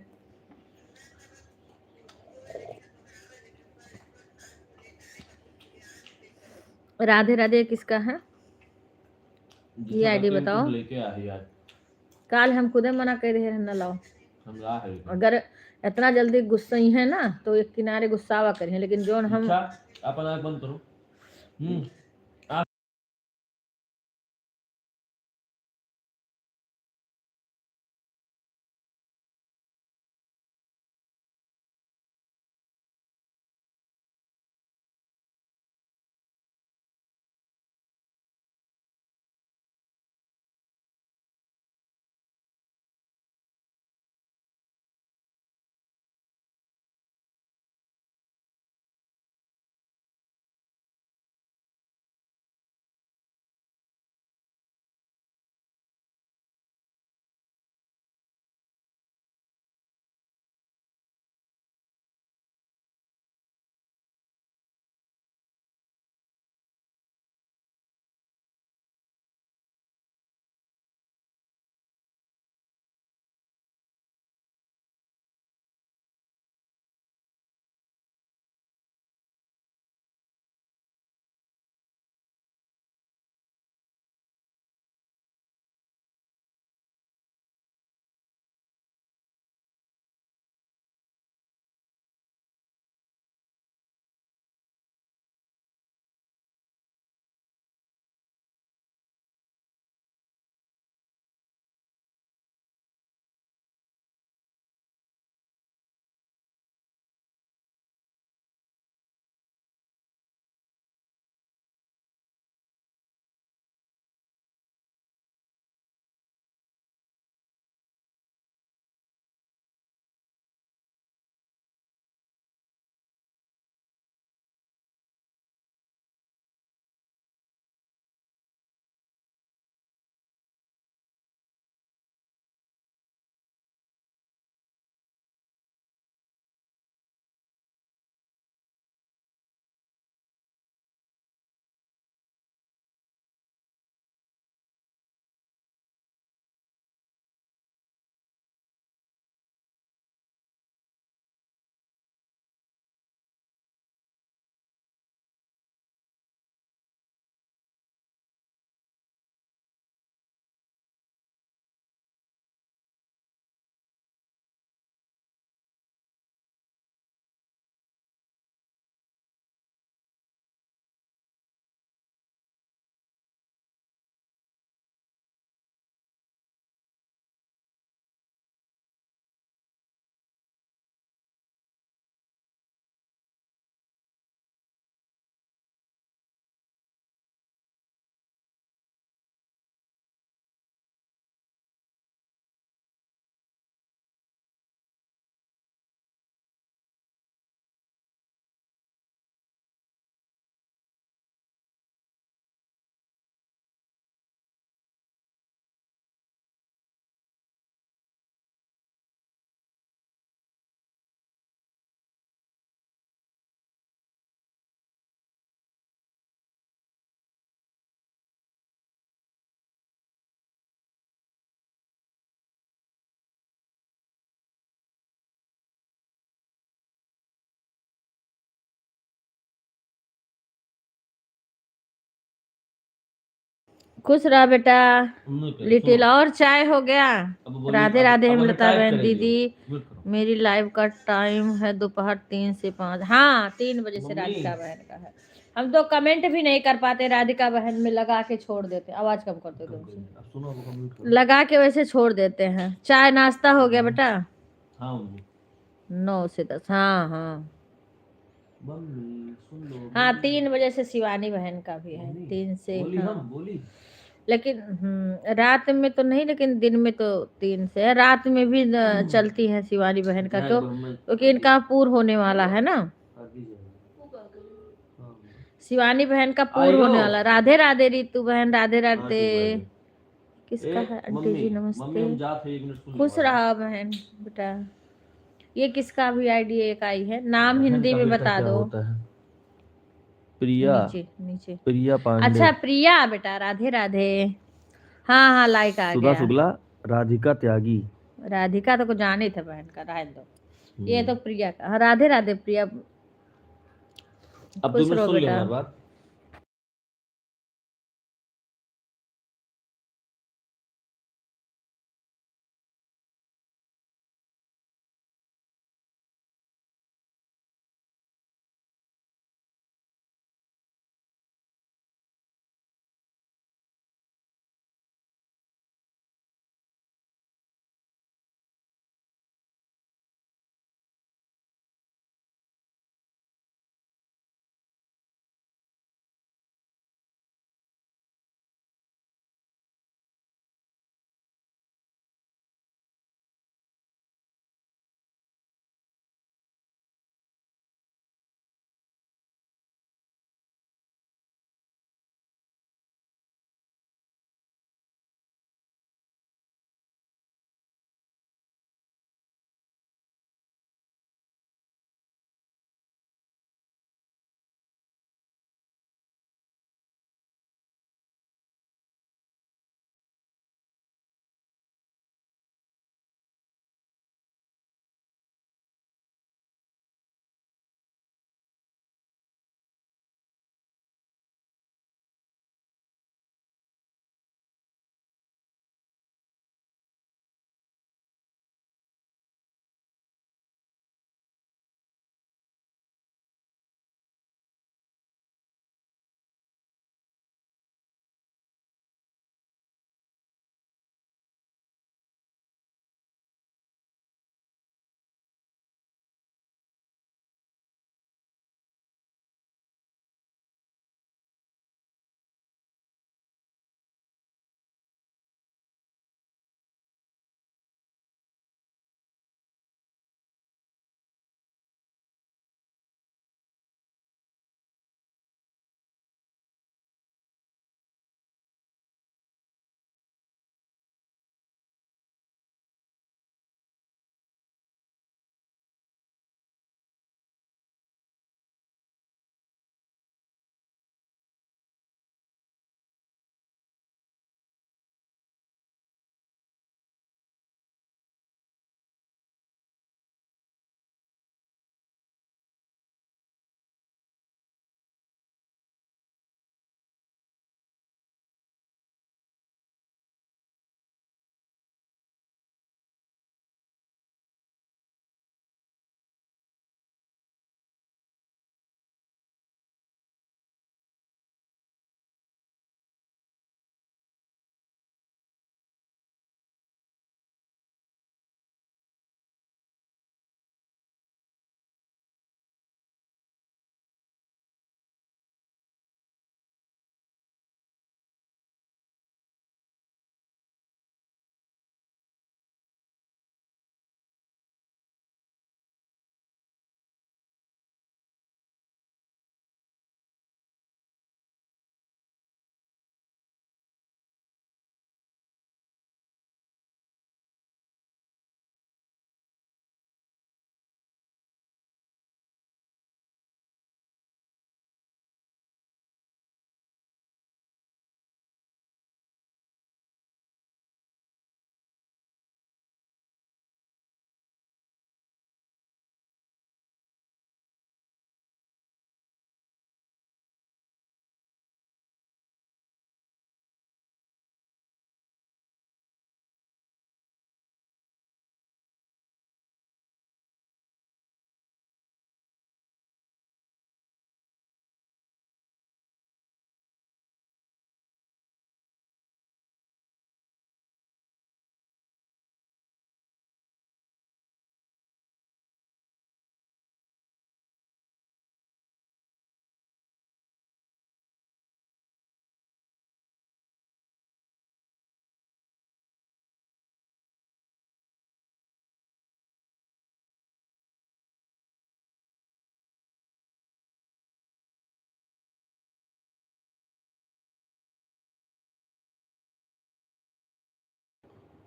राधे राधे किसका है ये आईडी बताओ लेके आ यार काल हम खुदे मना कर रहे हैं न लाओ हम ला है अगर इतना जल्दी गुस्सा ही है ना तो एक किनारे गुस्सावा करें लेकिन जो हम अच्छा अपन आँख बंद करो खुश रहा बेटा। उन्होंने कहा, लिटिल सुनो, और चाय हो गया। अब बोलिए, राधे राधे अब हमें हेमलता टाइप बहन करेंगे। दीदी, म्यूट करो। मेरी लाइव का टाइम है दोपहर 3 से 5। हाँ 3 बजे से मम्मी। राधिका बहन का है। हम तो कमेंट भी नहीं कर पाते, राधिका बहन में लगा के छोड़ देते। आवाज कम कर दो तुमसे, अब सुनो, अब म्यूट करो। लगा के वैसे छोड़ देते हैं। चाय नाश्ता हो गया बेटा? हाँ मम्मी। 9 से 10। हाँ हाँ मम्मी सुन लो। हाँ, मम्मी, 3 बजे से शिवानी बहन का भी है, मम्मी, 3 से। बोली हाँ हम बोली। लेकिन रात में तो नहीं, लेकिन दिन में तो 3 से है। रात में भी चलती है शिवानी बहन का, क्यों? क्योंकि इनका पूर होने वाला है ना, शिवानी बहन का पूर होने वाला। राधे राधे रितु बहन, राधे राधे। किसका है आंटी जी? नमस्ते, खुश रहा बहन बेटा। ये किसका भी आईडी एक आई है, नाम हिंदी में बता दो। प्रिया, नीचे नीचे। प्रिया पांडे, अच्छा प्रिया बेटा, राधे राधे। हाँ हाँ लाइक आ सुधा गया। शुक्ला, राधिका त्यागी। राधिका तो को जाने थे बहन का, रहने दो। ये तो प्रिया का। हाँ, राधे राधे प्रिया। अब खुश तुमने रहो सुन लिया बेटा। मेरी बात।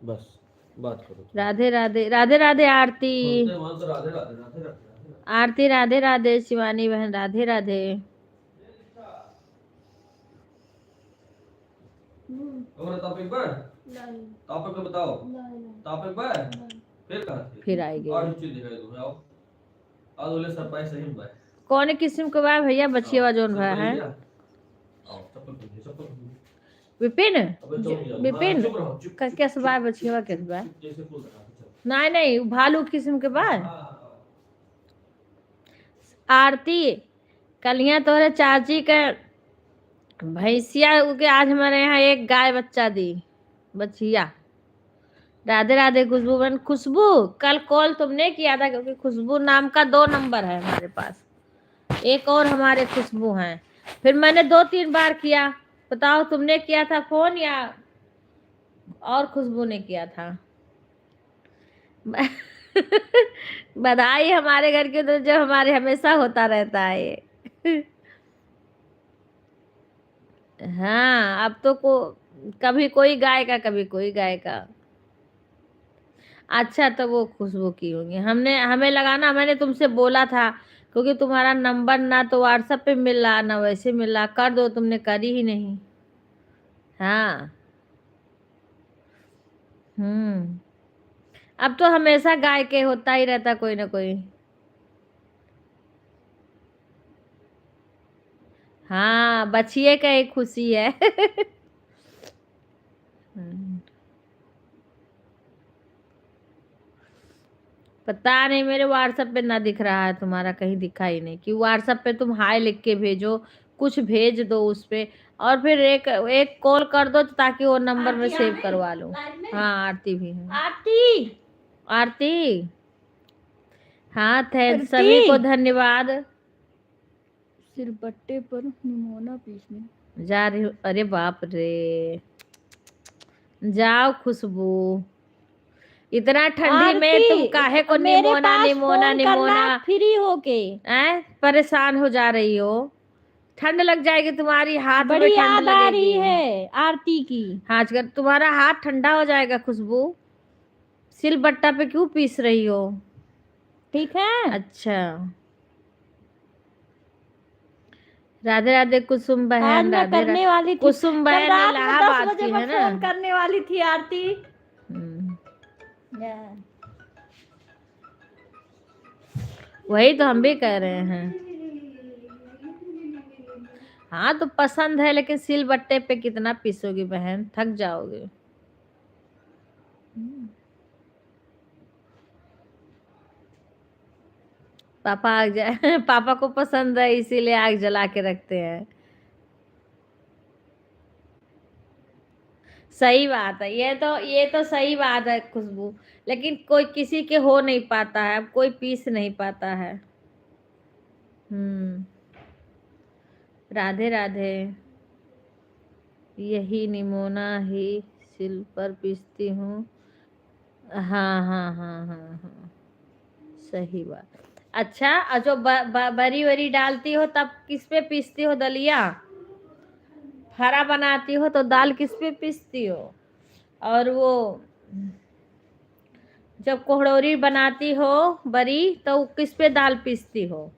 बस बात करो तुम। राधे राधे राधे राधे आरती, बोलते हैं वहां तो राधे राधे राधे राधे राधे राधे। आरती राधे राधे, शिवानी बहन राधे राधे। और टॉपिक पर टॉपिक पे बताओ, टॉपिक पर फिर कहा थे फिर आएगी। और चीज दिखाई दो आओ। आज बोले सरप्राइज सही हुआ है। कौन किस्म के बा भैया? बचिएवा जोन भा है आओ चप्पल पहनिए, चप्पल पहनिए। विपिन, अबे चुप जाओ। विपिन चुप रहो, चुप कैसे बा? बचिएवा कैसे बा? जैसे बोल रहा था। नहीं नहीं, भालू किस्म के बा। आरती कलिया तोरे चाची के भैंसिया के आज हमारे यहाँ एक गाय बच्चा दी, बचिया। राधे राधे खुशबू बहन। खुशबू कल कॉल तुमने किया था, क्योंकि खुशबू नाम का 2 नंबर है हमारे पास, एक और हमारे खुशबू हैं। फिर मैंने 2-3 बार किया। बताओ तुमने किया था फोन या और खुशबू ने किया था? बधाई हमारे घर के तो जो हमारे हमेशा होता रहता है ये। हाँ, अब तो कभी कोई गाय का, कभी कोई गाय का। अच्छा, तो वो खुशबू की होंगी। हमें लगाना, मैंने तुमसे बोला था, क्योंकि तुम्हारा नंबर ना तो व्हाट्सएप पे मिल रहा ना वैसे मिल रहा। कर दो, तुमने करी ही नहीं। हाँ। अब तो हमेशा गाय के होता ही रहता कोई ना कोई। हाँ, बचिए का एक खुशी है। पता नहीं, मेरे व्हाट्सएप पे ना दिख रहा है तुम्हारा, कहीं दिखा ही नहीं। कि व्हाट्सएप पे तुम हाय लिख के भेजो, कुछ भेज दो उस पे, और फिर एक कॉल कर दो ताकि वो नंबर में सेव करवा लो। हाँ, आरती भी है। आरती आरती हाँ, सभी को धन्यवाद। सिलबट्टे पर निमोना पीसने जा रही हूँ। अरे बाप रे, जाओ खुशबू, इतना ठंडी में तुम काहे को निमोना निमोना निमोना फ्री होके परेशान हो जा रही हो? ठंड लग जाएगी तुम्हारी, हाथ में बड़ी ठंड याद आ रही लगेगी। है आरती की। हाँ, अगर तुम्हारा हाथ ठंडा हो जाएगा खुशबू, सिलबट्टा पे क्यों पीस रही हो? ठीक है। अच्छा, राधे राधे कुसुम बहन। आज मैं राधे करने वाली थी, कुसुम कल बहन रात में 10 इलाहाबाद बजे की मैं है ना। फोन करने वाली थी आरती। वही तो हम भी कह रहे हैं। हाँ, तो पसंद है, लेकिन सिलबट्टे पे कितना पीसोगी बहन, थक जाओगे। पापा आग पापा को पसंद है, इसीलिए आग जला के रखते हैं। सही बात है, ये तो सही बात है खुशबू, लेकिन कोई किसी के हो नहीं पाता है, अब कोई पीस नहीं पाता है। राधे राधे। यही निमोना ही सिल पर पीसती हूँ। हाँ हाँ हाँ हाँ हाँ, सही बात। अच्छा, जो बरी वरी डालती हो तब किस पे पीसती हो? दलिया हरा बनाती हो तो दाल किस पे पीसती हो? और वो जब कोहड़ौरी बनाती हो बरी, तो किस पे दाल पीसती हो?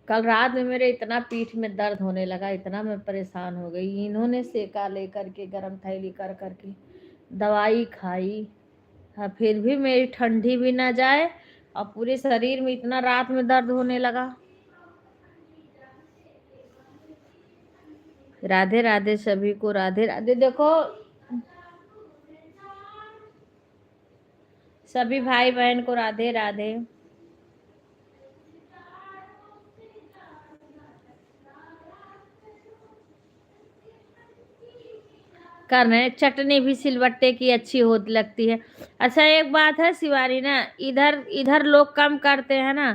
कल रात में मेरे इतना पीठ में दर्द होने लगा, इतना मैं परेशान हो गई। इन्होंने सेका लेकर के, गरम थैली कर करके दवाई खाई। हाँ, फिर भी मेरी ठंडी भी ना जाए, और पूरे शरीर में इतना रात में दर्द होने लगा। राधे राधे सभी को, राधे राधे। देखो सभी भाई बहन को राधे राधे। कर रहे हैं, चटनी भी सिलबट्टे की अच्छी हो लगती है। अच्छा, एक बात है शिवानी ना, इधर इधर लोग कम करते हैं ना।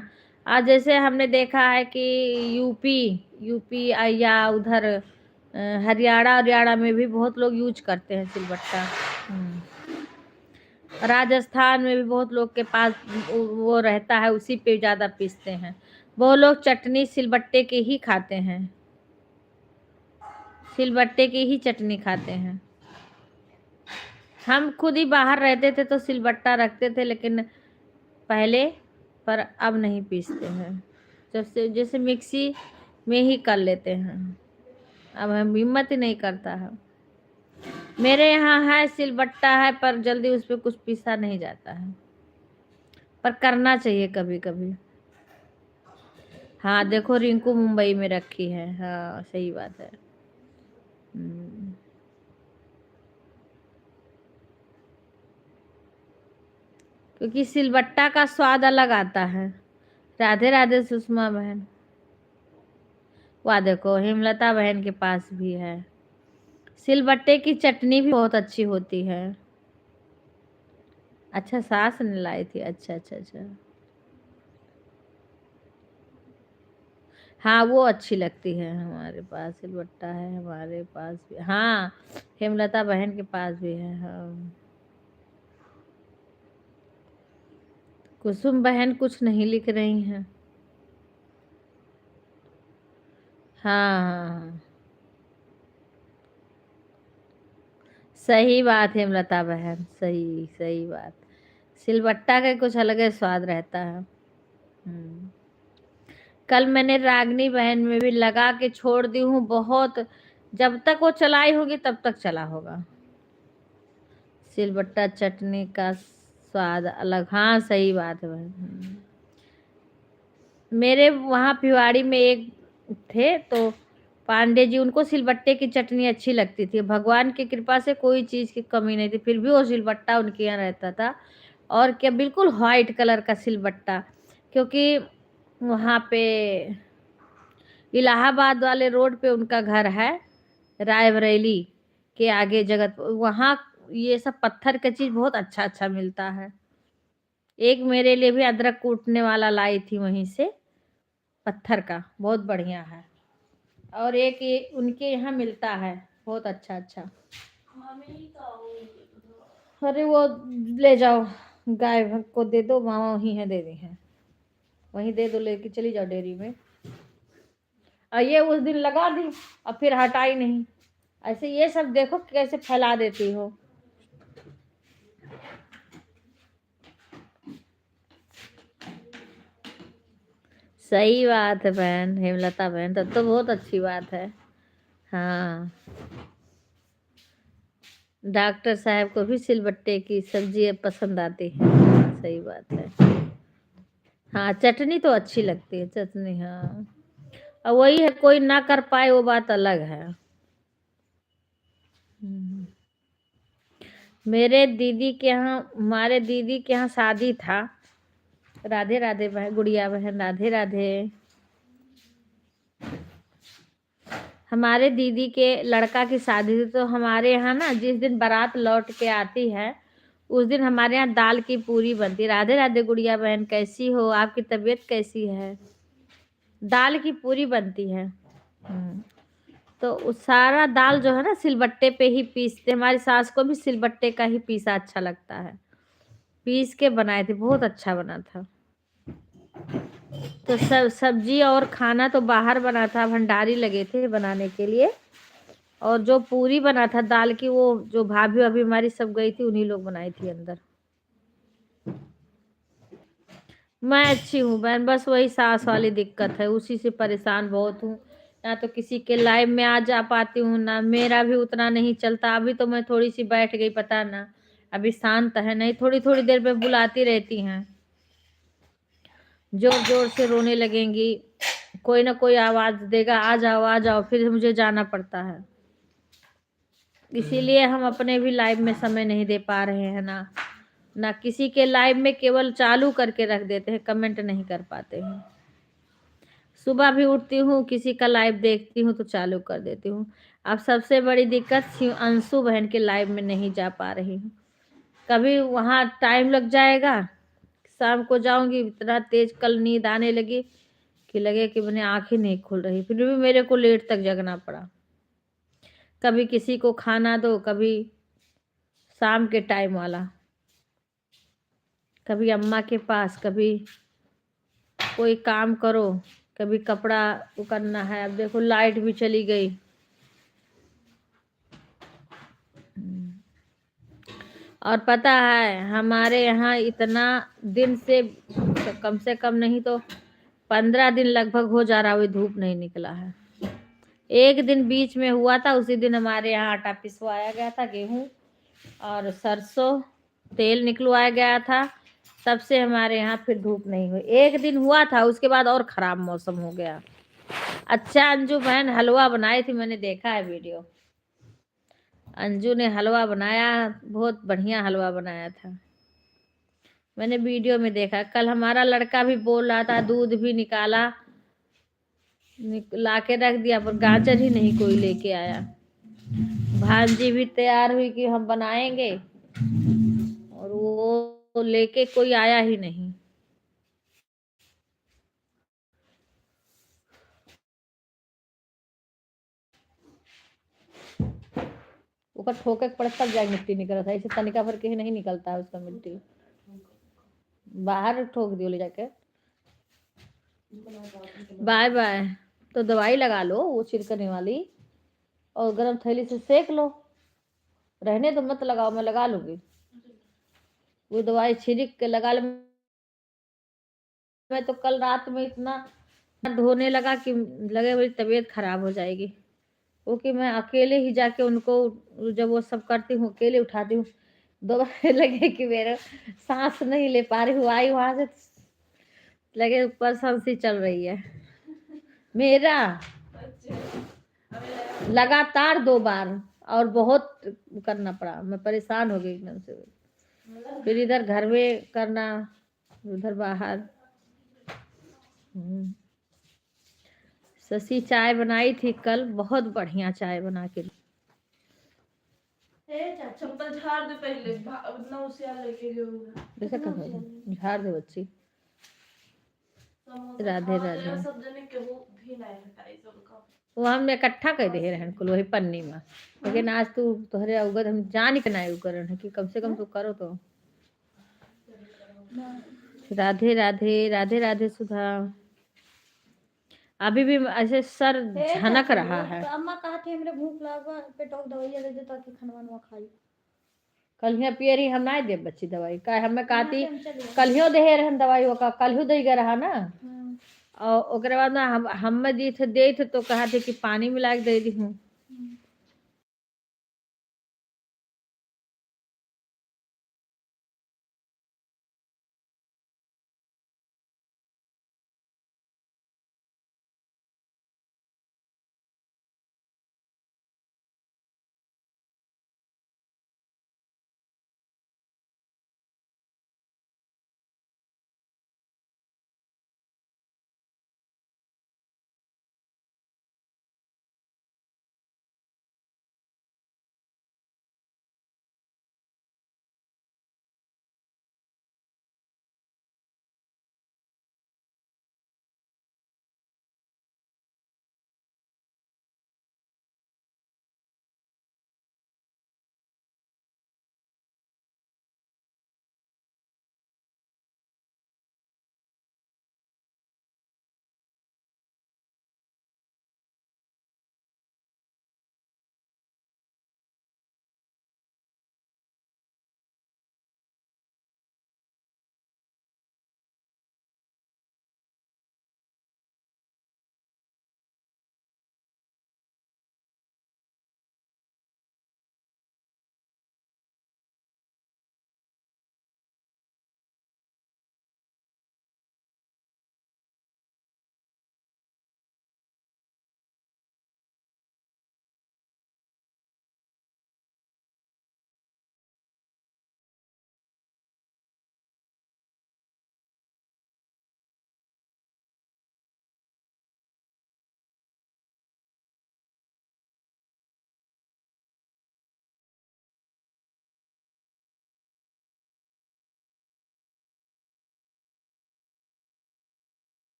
आज जैसे हमने देखा है कि यूपी या उधर हरियाणा में भी बहुत लोग यूज करते हैं सिलबट्टा। राजस्थान में भी बहुत लोग के पास वो रहता है, उसी पे ज़्यादा पीसते हैं। वो लोग चटनी सिलबट्टे के ही खाते हैं। सिलबट्टे की ही चटनी खाते हैं। हम खुद ही बाहर रहते थे तो सिलबट्टा रखते थे, लेकिन पहले, पर अब नहीं पीसते हैं। जब से जैसे मिक्सी में ही कर लेते हैं, अब हम हिम्मत ही नहीं करता है। मेरे यहाँ है सिलबट्टा है, पर जल्दी उस पर कुछ पीसा नहीं जाता है, पर करना चाहिए कभी कभी। हाँ देखो, रिंकू मुंबई में रखी है। हाँ सही बात है। क्योंकि सिलबट्टा का स्वाद अलग आता है। राधे राधे सुषमा बहन। वाह देखो, हेमलता बहन के पास भी है। सिलबट्टे की चटनी भी बहुत अच्छी होती है। अच्छा, सास ने लाई थी। अच्छा अच्छा अच्छा। हाँ वो अच्छी लगती है। हमारे पास सिलबट्टा है, हमारे पास भी। हाँ हेमलता बहन के पास भी है। हाँ कुसुम बहन कुछ नहीं लिख रही हैं। हाँ हाँ हाँ, सही बात है हेमलता बहन, सही सही बात। सिलबट्टा का कुछ अलग ही स्वाद रहता है। कल मैंने रागनी बहन में भी लगा के छोड़ दी हूँ बहुत। जब तक वो चलाई होगी तब तक चला होगा। सिलबट्टा चटनी का स्वाद अलग। हाँ सही बात है बहन। मेरे वहाँ भिवाड़ी में एक थे, तो पांडे जी, उनको सिलबट्टे की चटनी अच्छी लगती थी। भगवान की कृपा से कोई चीज़ की कमी नहीं थी, फिर भी वो सिलबट्टा उनके यहाँ रहता था। और क्या, बिल्कुल वाइट कलर का सिलबट्टा। क्योंकि वहाँ पे इलाहाबाद वाले रोड पे उनका घर है, रायबरेली के आगे जगत, वहाँ ये सब पत्थर का चीज़ बहुत अच्छा अच्छा मिलता है। एक मेरे लिए भी अदरक कूटने वाला लाई थी वहीं से, पत्थर का, बहुत बढ़िया है। और एक ये उनके यहाँ मिलता है बहुत अच्छा अच्छा। अरे वो ले जाओ, गाय को दे दो, मामा वहीं है, दे दी है, वहीं दे दो, लेके चली जाओ डेयरी में। और ये उस दिन लगा दी और फिर हटाई नहीं। ऐसे ये सब देखो कैसे फैला देती हो। सही बात है बहन, हेमलता बहन, तब तो बहुत अच्छी बात है। हाँ डॉक्टर साहब को भी सिलबट्टे की सब्जी पसंद आती है। सही बात है। हाँ चटनी तो अच्छी लगती है, चटनी। हाँ और वही है, कोई ना कर पाए वो बात अलग है। मेरे दीदी के यहाँ, हमारे दीदी के यहाँ शादी था। राधे राधे बहन, गुड़िया बहन, राधे राधे। हमारे दीदी के लड़का की शादी थी, तो हमारे यहाँ ना जिस दिन बारात लौट के आती है उस दिन हमारे यहाँ दाल की पूरी बनती। राधे राधे गुड़िया बहन, कैसी हो, आपकी तबीयत कैसी है। दाल की पूरी बनती है। तो उस सारा दाल जो है ना सिलबट्टे पे ही पीसते। हमारी सास को भी सिलबट्टे का ही पीसा अच्छा लगता है, पीस के बनाए थे, बहुत अच्छा बना था। तो सब सब्जी और खाना तो बाहर बना था, भंडारी लगे थे बनाने के लिए। और जो पूरी बना था दाल की, वो जो भाभी अभी हमारी सब गई थी, उन्हीं लोग बनाई थी अंदर। मैं अच्छी हूँ बहन, बस वही सास वाली दिक्कत है, उसी से परेशान बहुत हूँ। ना तो किसी के लाइव में आ जा पाती हूँ, ना मेरा भी उतना नहीं चलता। अभी तो मैं थोड़ी सी बैठ गई, पता ना, अभी शांत है, नहीं थोड़ी थोड़ी देर में बुलाती रहती हैं, जोर जोर से रोने लगेंगी, कोई ना कोई आवाज देगा, आ जाओ आ जाओ, फिर मुझे जाना पड़ता है। इसीलिए हम अपने भी लाइव में समय नहीं दे पा रहे हैं ना किसी के लाइव में, केवल चालू करके रख देते हैं, कमेंट नहीं कर पाते हैं। सुबह भी उठती हूँ, किसी का लाइव देखती हूँ तो चालू कर देती हूँ। अब सबसे बड़ी दिक्कत अंशु बहन के लाइव में नहीं जा पा रही हूँ। कभी वहाँ टाइम लग जाएगा, शाम को जाऊंगी, इतना तेज कल नींद आने लगी कि लगे कि मैंने आंखें नहीं खुल रही, फिर भी मेरे को लेट तक जगना पड़ा। कभी किसी को खाना दो, कभी शाम के टाइम वाला, कभी अम्मा के पास, कभी कोई काम करो, कभी कपड़ा करना है। अब देखो लाइट भी चली गई, और पता है हमारे यहाँ इतना दिन से कम से कम नहीं तो 15 दिन लगभग हो जा रहा, वही धूप नहीं निकला है। एक दिन बीच में हुआ था, उसी दिन हमारे यहाँ आटा पिसवाया गया था, गेहूं और सरसों तेल निकलवाया गया था। तब से हमारे यहाँ फिर धूप नहीं हुई। एक दिन हुआ था, उसके बाद और ख़राब मौसम हो गया। अच्छा अंजू बहन हलवा बनाई थी, मैंने देखा है वीडियो। अंजू ने हलवा बनाया, बहुत बढ़िया हलवा बनाया था, मैंने वीडियो में देखा। कल हमारा लड़का भी बोल रहा था, दूध भी निकाला, ला के रख दिया, पर गाजर ही नहीं कोई लेके आया। भांजी भी तैयार हुई कि हम बनाएंगे, और वो लेके कोई आया ही नहीं। ऊपर ठोके के पड़े तब जाके मिट्टी निकल रहा था, ऐसे तनिका भर के ही नहीं निकलता है उसका मिट्टी। बाहर ठोक दियो ले जाके। Bye bye. तो दवाई लगा लो वो छिड़कने वाली, और गर्म थैली से सेक लो। रहने तो मत लगाओ, मैं लगा लूंगी। वो दवाई छिड़क के लगा लो। मैं तो कल रात में इतना धोने लगा कि लगे मेरी तबीयत खराब हो जाएगी, क्योंकि मैं अकेले ही जाके उनको, जब वो सब करती हूँ अकेले उठाती हूँ। दो लगे कि मेरा सांस नहीं ले पा रही हूँ, आई वहां से लगे ऊपर सांसी चल रही है मेरा लगातार 2 बार, और बहुत करना पड़ा, मैं परेशान हो गई एकदम से। फिर इधर घर में करना, उधर बाहर। शशि चाय बनाई थी कल, बहुत बढ़िया चाय बना के। चप्पल झाड़ दे पहले, इतना होशियार लेके गए होगा। जैसे कर झाड़ दे बच्ची। राधे राधे। सब जने के वो भी नहीं हटाई सबका। वो हम इकट्ठा कर दे रहन कुल वही पन्नी में, लेकिन आज तू तोहरे उगद हम जान के ना उगरन है कि कम से कम तू करो तो। राधे राधे राधे राधे सुधा। अभी भी ऐसे सर झनक रहा है। अम्मा कहा थे हमरे भूख लगा, पेटों दवाइया दे दे ताकि खनवा खाई। कल हिया पियरी हम ना दे बच्ची दवाई का, हमें कहती कल दे रहन दवाई, वो कल दे गया रहा ना। और ओकरे बाद ना हम दी थे दे थे, तो कहा थे कि पानी मिला के दे दी हूँ।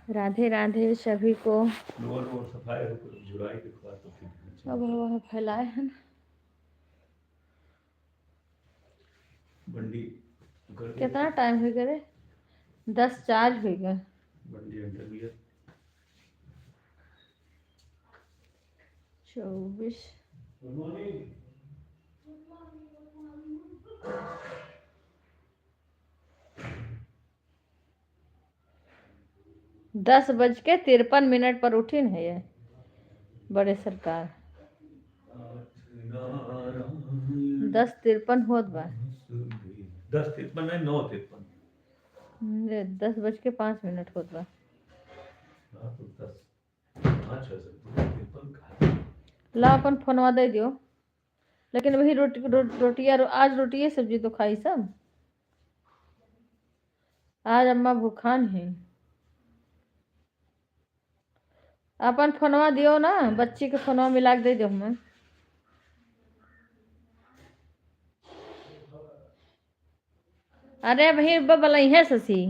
राधे राधे सभी को। लोअर और सफाई होकर जुड़ाई के बाद तो फिर अब हवा फैलाए हैं। बंडी कितना टाइम हो गया रे? 10:04 हो गए। बंडी इंटरव्यू 24 10:53 पर उठी न है ये बड़े सरकार। 10:53 होत बा। 10:53 है 9:53 10:05 होत बा। हाँ तो 10 5 है सर 53 कहा ला अपन फोनवा दे दियो। लेकिन वही रोटियां आज रोटिये सब्जी तो खाई सब। आज अम्मा भूखान है। अपन फोनवा दियो ना, बच्ची के फोनवा मिला के दे दो हमें। अरे वही बबलई है शशि।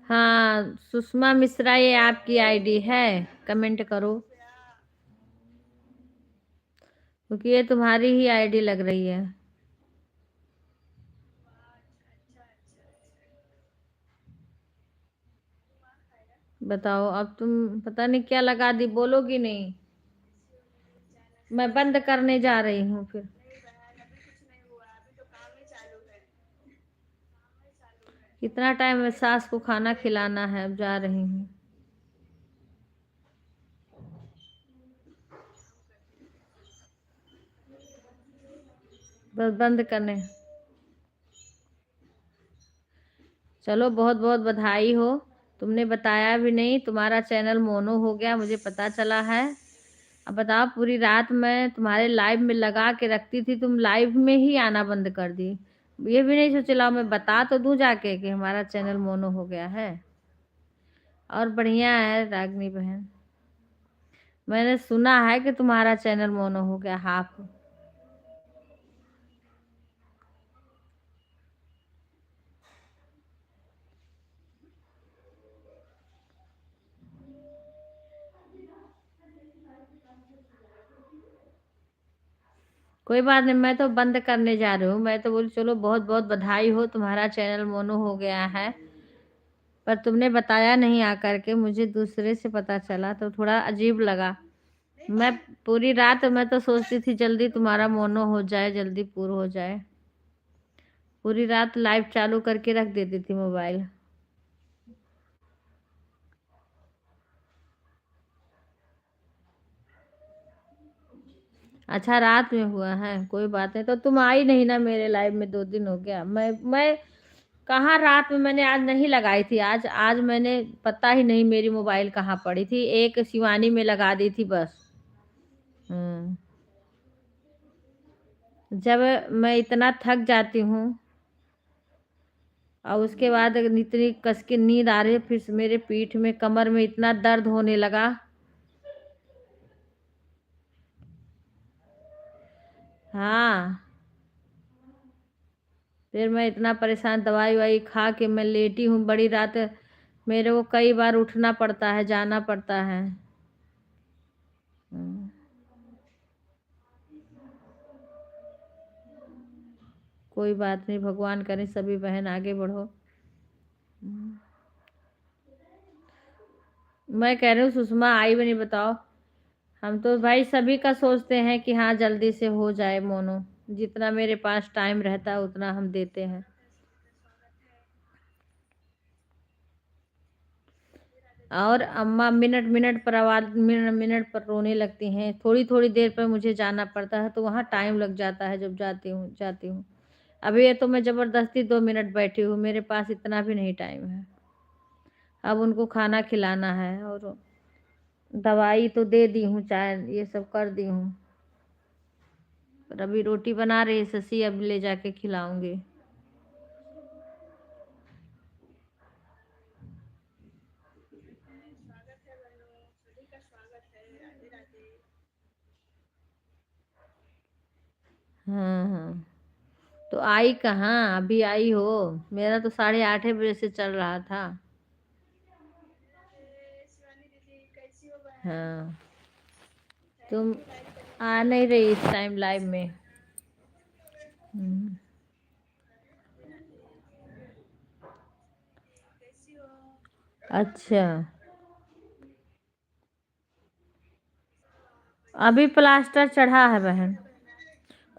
हाँ सुषमा मिश्रा, ये आपकी आईडी है? कमेंट करो, क्योंकि ये तुम्हारी ही आईडी लग रही है। बताओ अब तुम, पता नहीं क्या लगा दी, बोलोगी नहीं? मैं बंद करने जा रही हूँ फिर। कितना टाइम है, सास को खाना खिलाना है, अब जा रही हूँ। बस बंद करने। चलो बहुत बहुत बधाई हो, तुमने बताया भी नहीं, तुम्हारा चैनल मोनो हो गया, मुझे पता चला है। अब बताओ, पूरी रात मैं तुम्हारे लाइव में लगा के रखती थी, तुम लाइव में ही आना बंद कर दी। ये भी नहीं सोच, लाओ मैं बता तो दूं जाके कि हमारा चैनल मोनो हो गया है। और बढ़िया है रागनी बहन, मैंने सुना है कि तुम्हारा चैनल मोनो हो गया हाफ। कोई बात नहीं, मैं तो बंद करने जा रही हूँ। मैं तो बोली चलो बहुत बहुत बधाई हो, तुम्हारा चैनल मोनो हो गया है, पर तुमने बताया नहीं आकर के, मुझे दूसरे से पता चला तो थोड़ा अजीब लगा। मैं पूरी रात मैं तो सोचती थी जल्दी तुम्हारा मोनो हो जाए, जल्दी पूरा हो जाए। पूरी रात लाइव चालू करके रख देती थी मोबाइल। अच्छा रात में हुआ है, कोई बात नहीं। तो तुम आई नहीं ना मेरे लाइव में, 2 दिन हो गया। मैं कहाँ रात में, मैंने आज नहीं लगाई थी। आज आज मैंने पता ही नहीं मेरी मोबाइल कहाँ पड़ी थी, एक शिवानी में लगा दी थी बस। जब मैं इतना थक जाती हूँ और उसके बाद इतनी कस की नींद आ रही है, फिर से मेरे पीठ में कमर में इतना दर्द होने लगा। हाँ, फिर मैं इतना परेशान, दवाई वाई खा के मैं लेटी हूँ बड़ी रात। मेरे को कई बार उठना पड़ता है, जाना पड़ता है। हम्म, कोई बात नहीं, भगवान करे सभी बहन आगे बढ़ो। मैं कह रही हूँ सुषमा आई भी नहीं, बताओ। हम तो भाई सभी का सोचते हैं कि हाँ जल्दी से हो जाए मोनो, जितना मेरे पास टाइम रहता है उतना हम देते हैं। और अम्मा मिनट मिनट पर आवाज, मिनट मिनट पर रोने लगती हैं। थोड़ी थोड़ी देर पर मुझे जाना पड़ता है, तो वहाँ टाइम लग जाता है जब जाती हूँ। अभी ये तो मैं ज़बरदस्ती 2 मिनट बैठी हूँ, मेरे पास इतना भी नहीं टाइम है। अब उनको खाना खिलाना है और दवाई तो दे दी हूँ, चाय ये सब कर दी हूँ, पर अभी रोटी बना रही है शशि, अब ले जाके खिलाऊंगी। हाँ हाँ, तो आई कहाँ, अभी आई हो? मेरा तो 8:30 बजे से चल रहा था। हाँ, तुम आ नहीं रही इस टाइम लाइव में। हम्म, अच्छा, अभी प्लास्टर चढ़ा है बहन।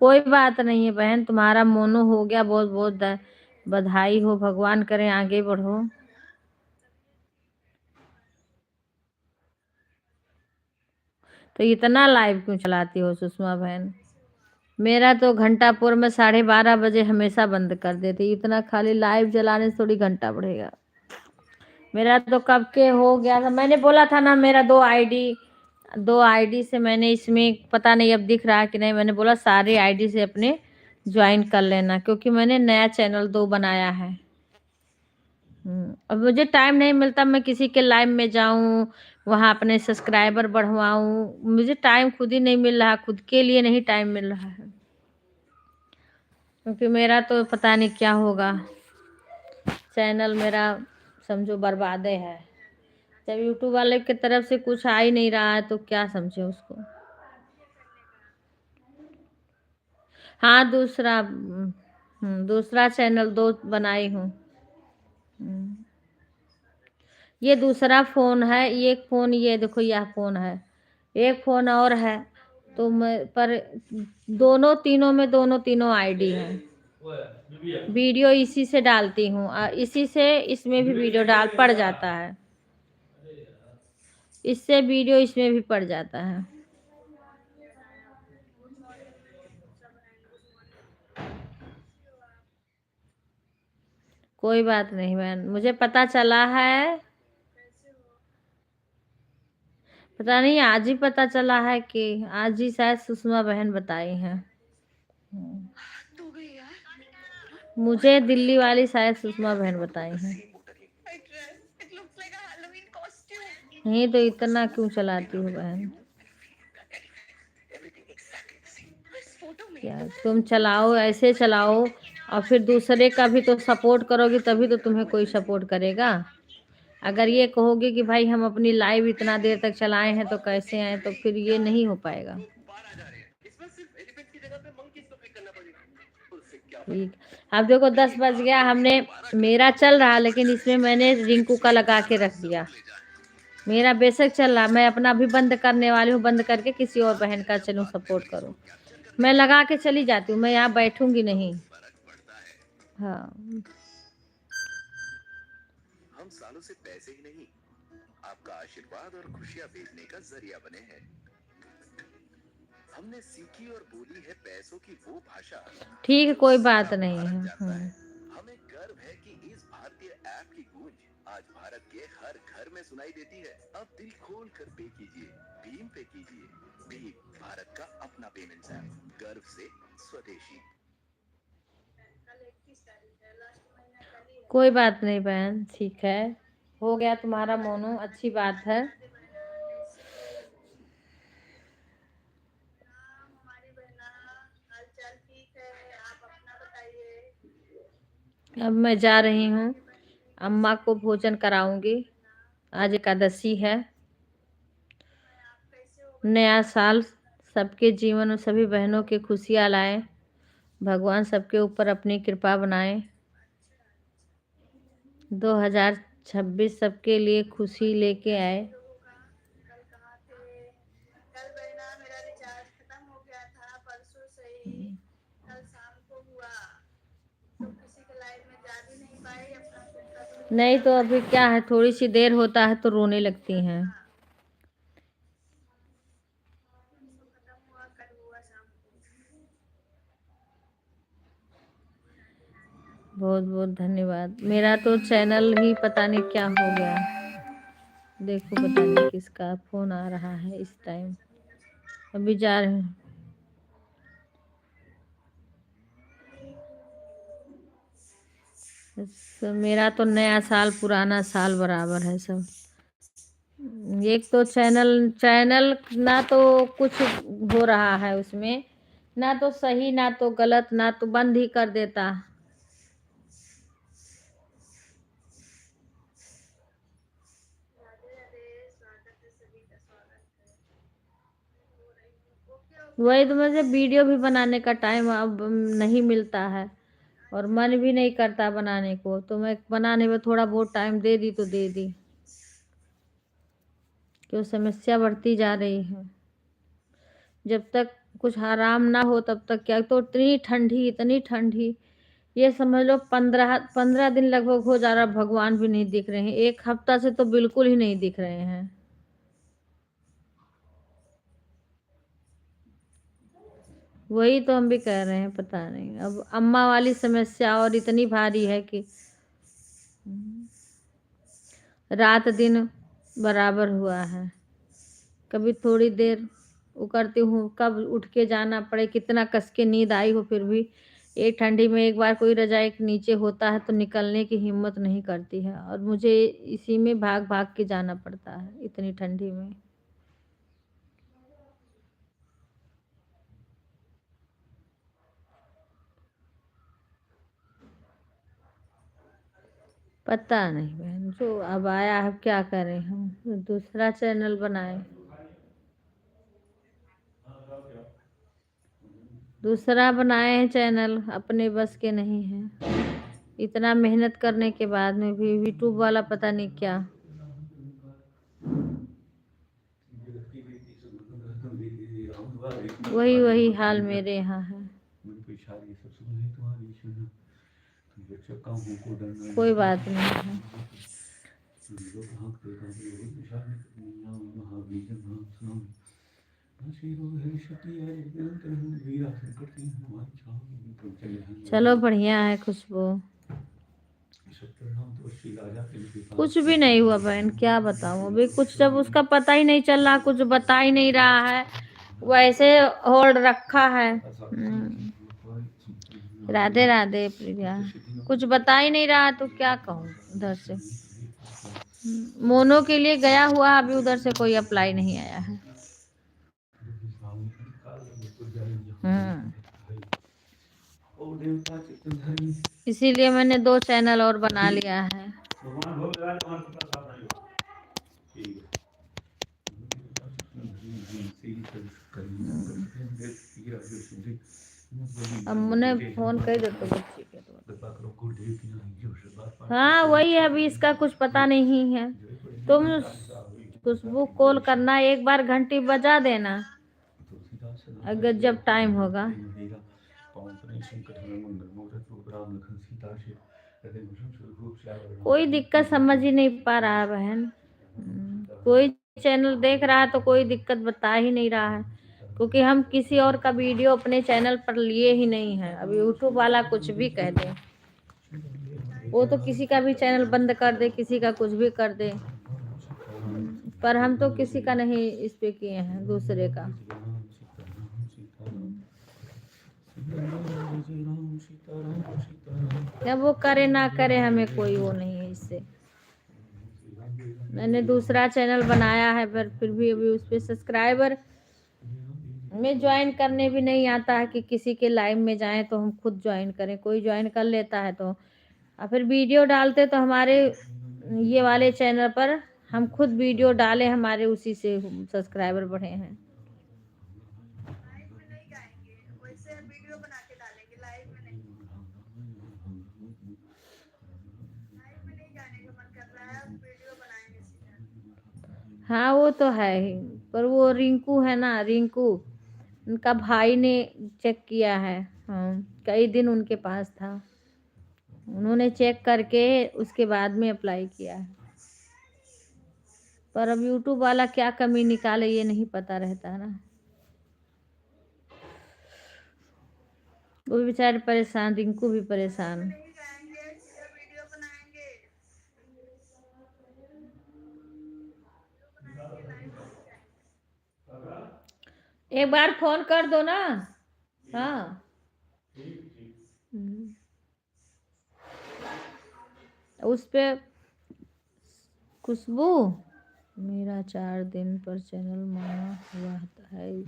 कोई बात नहीं है बहन, तुम्हारा मोनो हो गया, बहुत बहुत बधाई हो, भगवान करें आगे बढ़ो। तो इतना लाइव क्यों चलाती हो सुषमा बहन? मेरा तो घंटापुर में 12:30 बजे हमेशा बंद कर देती, इतना खाली लाइव चलाने से थोड़ी घंटा बढ़ेगा। मेरा तो कब के हो गया था, मैंने बोला था ना मेरा 2 आईडी से मैंने, इसमें पता नहीं अब दिख रहा है कि नहीं, मैंने बोला सारे आईडी से अपने ज्वाइन कर लेना, क्योंकि मैंने नया चैनल 2 बनाया है। अब मुझे टाइम नहीं मिलता मैं किसी के लाइव में जाऊं, वहां अपने सब्सक्राइबर बढ़वाऊं, मुझे टाइम खुद ही नहीं मिल रहा, खुद के लिए नहीं टाइम मिल रहा है, क्योंकि मेरा तो पता नहीं क्या होगा, चैनल मेरा समझो बर्बादे है। जब यूट्यूब वाले की तरफ से कुछ आ ही नहीं रहा है तो क्या समझे उसको। हाँ, दूसरा दूसरा चैनल 2 बनाई हूँ। ये दूसरा फ़ोन है, एक फ़ोन ये देखो, यह फ़ोन है, एक फ़ोन और है, तो मैं पर दोनों तीनों आईडी है। वीडियो इसी से डालती हूँ, इसी से इसमें भी वीडियो डाल पड़ जाता है, इससे वीडियो इसमें भी पड़ जाता है। कोई बात नहीं बहन, मुझे पता चला है, पता नहीं आज ही पता चला है कि आज ही शायद सुषमा बहन बताई हैं। मुझे दिल्ली वाली शायद सुषमा बहन बताई हैं। नहीं तो इतना क्यों चलाती हो बहन? क्या तुम चलाओ, ऐसे चलाओ और फिर दूसरे का भी तो सपोर्ट करोगी, तभी तो तुम्हें कोई सपोर्ट करेगा। अगर ये कहोगे कि भाई हम अपनी लाइव इतना देर तक चलाए हैं तो कैसे आए, तो फिर ये नहीं हो पाएगा। ठीक, अब देखो 10 बज गया, हमने मेरा चल रहा लेकिन इसमें मैंने रिंकू का लगा के रख दिया। मेरा बेशक चल रहा, मैं अपना भी बंद करने वाली हूँ, बंद करके किसी और बहन का चलूँ सपोर्ट करूँ। मैं लगा के चली जाती हूँ, मैं यहाँ बैठूंगी नहीं। हाँ, हम सालों से पैसे ही नहीं, आपका आशीर्वाद और खुशियां भेजने का जरिया बने हैं। हमने सीखी और बोली है पैसों की वो भाषा। ठीक है, कोई बात नहीं है। हमें गर्व है कि इस भारतीय ऐप की गूंज आज भारत के हर घर में सुनाई देती है। अब दिल खोल कर पे कीजिए, भीम पे कीजिए। भीम, भारत का अपना पेमेंट्स ऐप, गर्व से स्वदेशी। कोई बात नहीं बहन, ठीक है, हो गया तुम्हारा मोनू, अच्छी बात है। अब मैं जा रही हूँ, अम्मा को भोजन कराऊंगी, आज एकादशी है। नया साल सबके जीवन में सभी बहनों की खुशियाँ लाए, भगवान सबके ऊपर अपनी कृपा बनाए। 2026 सबके लिए खुशी लेके आए। नहीं तो अभी क्या है, थोड़ी सी देर होता है तो रोने लगती हैं। बहुत बहुत धन्यवाद। मेरा तो चैनल ही पता नहीं क्या हो गया, देखो पता नहीं किसका फोन आ रहा है इस टाइम। अभी जा रही हूँ। मेरा तो नया साल पुराना साल बराबर है सब। एक तो चैनल ना तो कुछ हो रहा है उसमें, ना तो सही ना तो गलत, ना तो बंद ही कर देता। वही तो, मुझे वीडियो भी बनाने का टाइम अब नहीं मिलता है और मन भी नहीं करता बनाने को, तो मैं बनाने में थोड़ा बहुत टाइम दे दी तो दे दी, क्यों समस्या बढ़ती जा रही है। जब तक कुछ आराम ना हो तब तक क्या, तो इतनी ठंडी, ये समझ लो 15 दिन लगभग हो जा रहा, भगवान भी नहीं दिख रहे हैं। एक हफ्ता से तो बिल्कुल ही नहीं दिख रहे हैं। वही तो हम भी कह रहे हैं, पता नहीं अब अम्मा वाली समस्या और इतनी भारी है कि रात दिन बराबर हुआ है। कभी थोड़ी देर वो करती हूँ, कब उठ के जाना पड़े, कितना कस के नींद आई हो फिर भी एक ठंडी में एक बार कोई रजाई के नीचे होता है तो निकलने की हिम्मत नहीं करती है, और मुझे इसी में भाग भाग के जाना पड़ता है इतनी ठंडी में। पता नहीं बहन, जो अब आया है क्या करें हम, दूसरा चैनल बनाए, दूसरा बनाए हैं चैनल, अपने बस के नहीं है। इतना मेहनत करने के बाद में भी यूट्यूब वाला पता नहीं क्या। वही हाल मेरे यहाँ है। कोई बात नहीं है। चलो बढ़िया है खुशबू। कुछ भी नहीं हुआ बहन, क्या बताऊं अभी, कुछ जब उसका पता ही नहीं चल रहा, कुछ बता ही नहीं रहा है, वैसे होल्ड रखा है। राधे राधे प्रिया। कुछ बता ही नहीं रहा तो क्या कहूँ उधर से। मोनो के लिए गया हुआ, अभी उधर से कोई अप्लाई नहीं आया है। इसीलिए मैंने 2 चैनल और बना लिया है। अब मुझे फोन कर दो तो बच्ची के तो। हाँ वही है, अभी इसका कुछ पता नहीं है। तुम खुशबू कॉल करना, एक बार घंटी बजा देना अगर जब टाइम होगा। कोई दिक्कत समझ ही नहीं पा रहा है बहन। कोई चैनल देख रहा है तो कोई दिक्कत बता ही नहीं रहा है, क्योंकि हम किसी और का वीडियो अपने चैनल पर लिए ही नहीं है। अब यूट्यूब वाला कुछ भी कह दे, वो तो किसी का भी चैनल बंद कर दे, किसी का कुछ भी कर दे, पर हम तो किसी का नहीं इस पे किए हैं, दूसरे का। या वो करे ना करे, हमें कोई वो नहीं है इससे। मैंने दूसरा चैनल बनाया है, पर फिर भी अभी उस पे सब्सक्राइबर में ज्वाइन करने भी नहीं आता है कि किसी के लाइव में जाएं तो हम खुद ज्वाइन करें। कोई ज्वाइन कर लेता है तो, और फिर वीडियो डालते तो हमारे ये वाले चैनल पर हम खुद वीडियो डाले, हमारे उसी से सब्सक्राइबर बढ़े हैं। हाँ वो तो है ही, पर वो रिंकू है ना, रिंकू उनका भाई ने चेक किया है। हाँ कई दिन उनके पास था, उन्होंने चेक करके उसके बाद में अप्लाई किया है। पर अब यूट्यूब वाला क्या कमी निकाले ये नहीं पता रहता ना। वो भी बेचारे परेशान, रिंकू भी परेशान। एक बार फोन कर दो ना। हाँ उस पे खुशबू, मेरा 4 दिन पर चैनल माना हुआ है।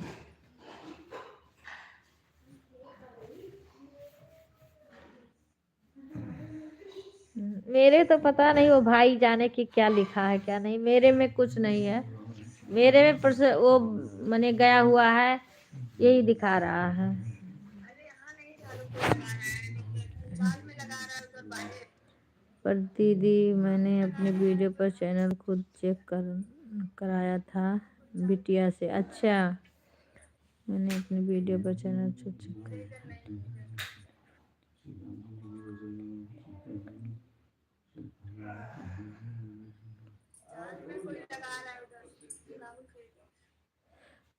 मेरे तो पता नहीं, वो भाई जाने की क्या लिखा है क्या नहीं, मेरे में कुछ नहीं है। मेरे में वो मैंने गया हुआ है, यही दिखा रहा है। पर दीदी मैंने अपने वीडियो पर चैनल खुद चेक कराया था बिटिया से। अच्छा, मैंने अपने वीडियो पर चैनल खुद चेक कराया।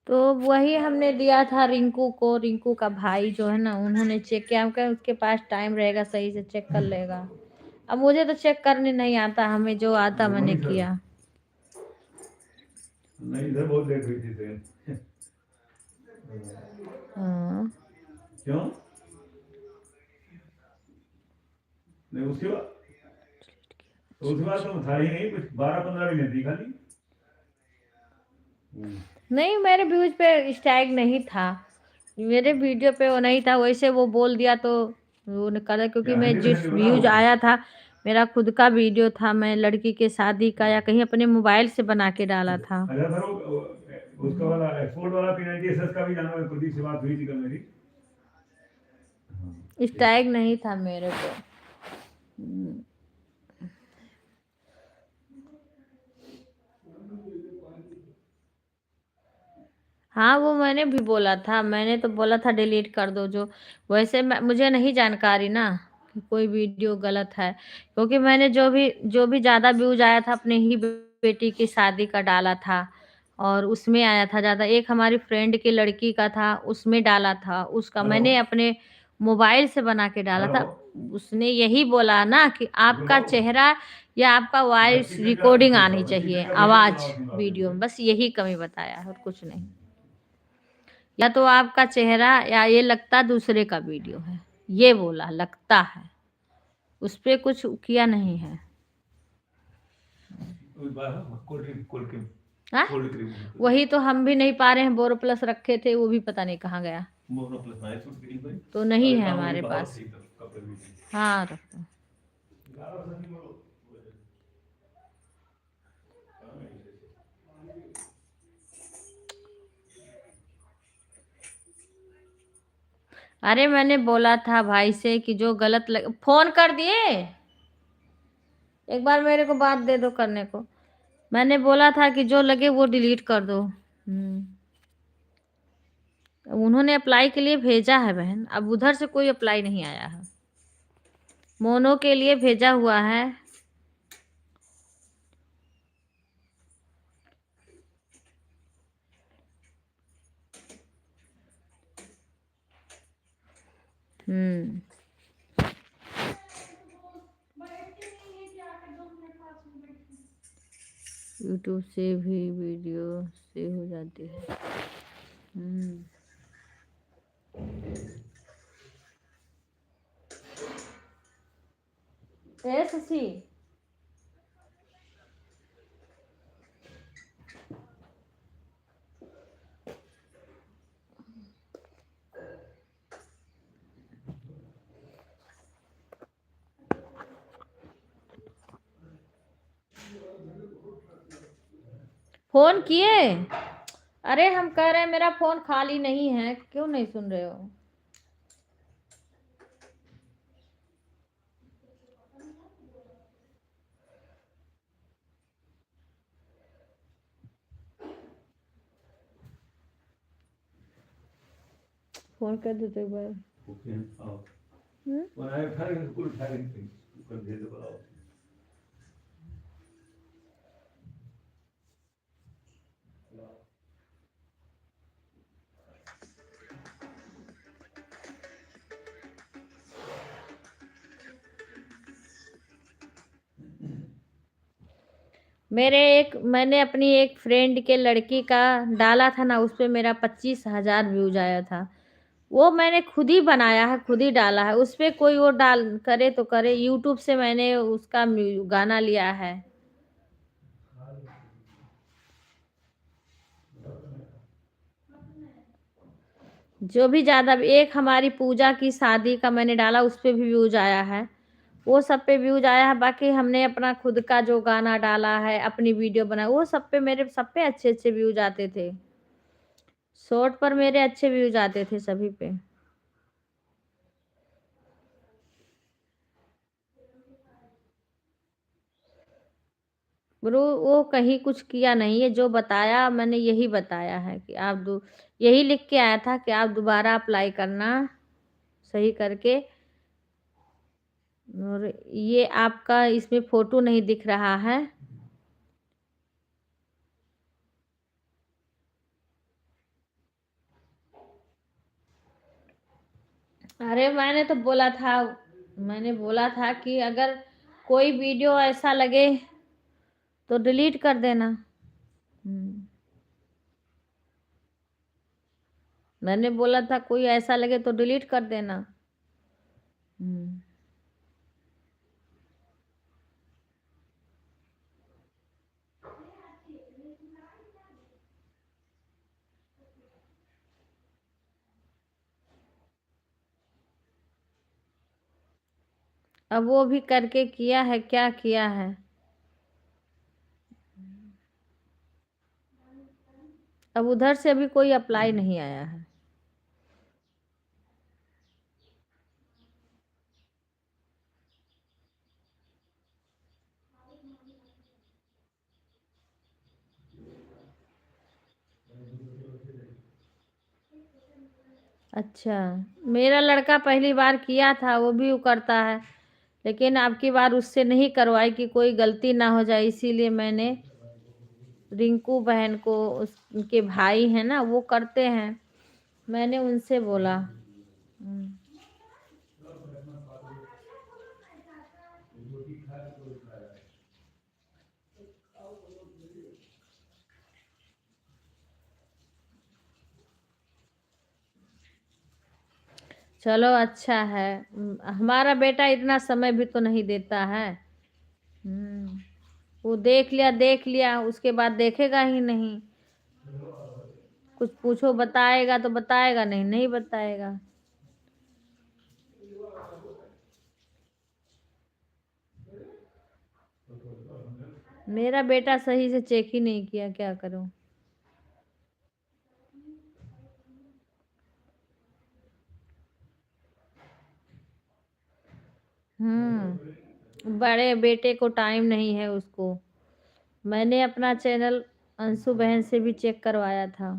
तो वही हमने दिया था रिंकू को, रिंकू का भाई जो है ना, उन्होंने चेक किया। हम कहे उसके पास टाइम रहेगा, सही से चेक कर लेगा। अब मुझे तो चेक करने नहीं आता, हमें जो आता मैंने किया। नहीं इधर बहुत लेट हुई थी ट्रेन। हाँ क्यों? नहीं उसके बाद तो था ही नहीं कुछ, 12-15 मिनट थी खाली। नहीं मेरे व्यूज पे स्टैग नहीं था, मेरे वीडियो पे वो नहीं था। वैसे वो बोल दिया तो वो कर, क्योंकि मैं जिस व्यूज आया था मेरा खुद का वीडियो था, मैं लड़की के शादी का या कहीं अपने मोबाइल से बना के डाला था। अच्छा सर, उसका वाला एक्सपोर्ट वाला P90SS का भी जाना है, प्रदीप से बात हुई थी कल मेरी। इस टैग नहीं था मेरे को। हाँ, वो मैंने भी बोला था, मैंने तो बोला था डिलीट कर दो। जो वैसे मुझे नहीं जानकारी ना कि कोई वीडियो गलत है, क्योंकि मैंने जो भी ज़्यादा व्यूज आया था अपने ही बेटी की शादी का डाला था, और उसमें आया था ज़्यादा। एक हमारी फ्रेंड की लड़की का था, उसमें डाला था, उसका मैंने अपने मोबाइल से बना के डाला था। उसने यही बोला ना कि आपका चेहरा या आपका वॉइस रिकॉर्डिंग आनी चाहिए, आवाज़ वीडियो में, बस यही कमी बताया है और कुछ नहीं। या तो आपका चेहरा या ये लगता दूसरे का वीडियो है, ये बोला लगता है, उस पे कुछ किया नहीं है। हाँ? वही तो हम भी नहीं पा रहे हैं, बोरो प्लस रखे थे, वो भी पता नहीं कहाँ गया। तो नहीं है हमारे पास। हाँ रखो। अरे मैंने बोला था भाई से कि जो गलत फोन कर दिए, एक बार मेरे को बात दे दो करने को। मैंने बोला था कि जो लगे वो डिलीट कर दो। उन्होंने अप्लाई के लिए भेजा है बहन, अब उधर से कोई अप्लाई नहीं आया है, मोनो के लिए भेजा हुआ है। यूट्यूब से भी वीडियो सेव हो जाती है। शशि, फोन किए? अरे हम कह रहे हैं मेरा फोन खाली नहीं है, क्यों नहीं सुन रहे हो? फोन कर देते एक बार। When I have had a good having things, you can get about. मैंने अपनी एक फ्रेंड के लड़की का डाला था ना, उस पे मेरा 25,000 व्यूज आया था। वो मैंने खुद ही बनाया है, खुद ही डाला है। उस पे कोई वो डाल करे तो करे, यूट्यूब से मैंने उसका गाना लिया है। जो भी ज्यादा, एक हमारी पूजा की शादी का मैंने डाला, उस पे भी व्यूज आया है, वो सब पे व्यूज आया है। बाकी हमने अपना खुद का जो गाना डाला है, अपनी वीडियो बनाई, वो सब पे मेरे सब पे अच्छे अच्छे व्यूज आते थे। शॉर्ट पर मेरे अच्छे व्यूज आते थे सभी पे। गुरु वो कहीं कुछ किया नहीं है, जो बताया मैंने यही बताया है कि आप यही लिख के आया था कि आप दोबारा अप्लाई करना सही करके। और ये आपका इसमें फोटो नहीं दिख रहा है। अरे मैंने बोला था कि अगर कोई वीडियो ऐसा लगे तो डिलीट कर देना। मैंने बोला था कोई ऐसा लगे तो डिलीट कर देना। अब वो भी करके किया है, क्या किया है? अब उधर से अभी कोई अप्लाई नहीं आया है। अच्छा, मेरा लड़का पहली बार किया था, वो भी वो करता है, लेकिन अब की बार उससे नहीं करवाई कि कोई गलती ना हो जाए, इसीलिए मैंने रिंकू बहन को, उनके भाई हैं ना, वो करते हैं, मैंने उनसे बोला। चलो अच्छा है। हमारा बेटा इतना समय भी तो नहीं देता है। वो देख लिया, उसके बाद देखेगा ही नहीं। कुछ पूछो बताएगा तो बताएगा, नहीं नहीं बताएगा। मेरा बेटा सही से चेक ही नहीं किया, क्या करूं। बड़े बेटे को टाइम नहीं है उसको। मैंने अपना चैनल अंशु बहन से भी चेक करवाया था।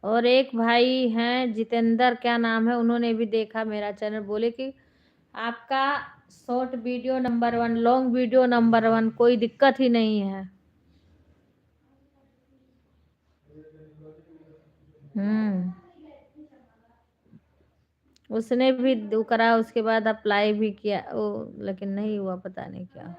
और एक भाई हैं जितेंद्र, क्या नाम है, उन्होंने भी देखा मेरा चैनल, बोले कि आपका short video number 1, long video number 1, कोई दिक्कत ही नहीं है। उसने भी करा, उसके बाद अप्लाई भी किया वो, लेकिन नहीं हुआ, पता नहीं क्या।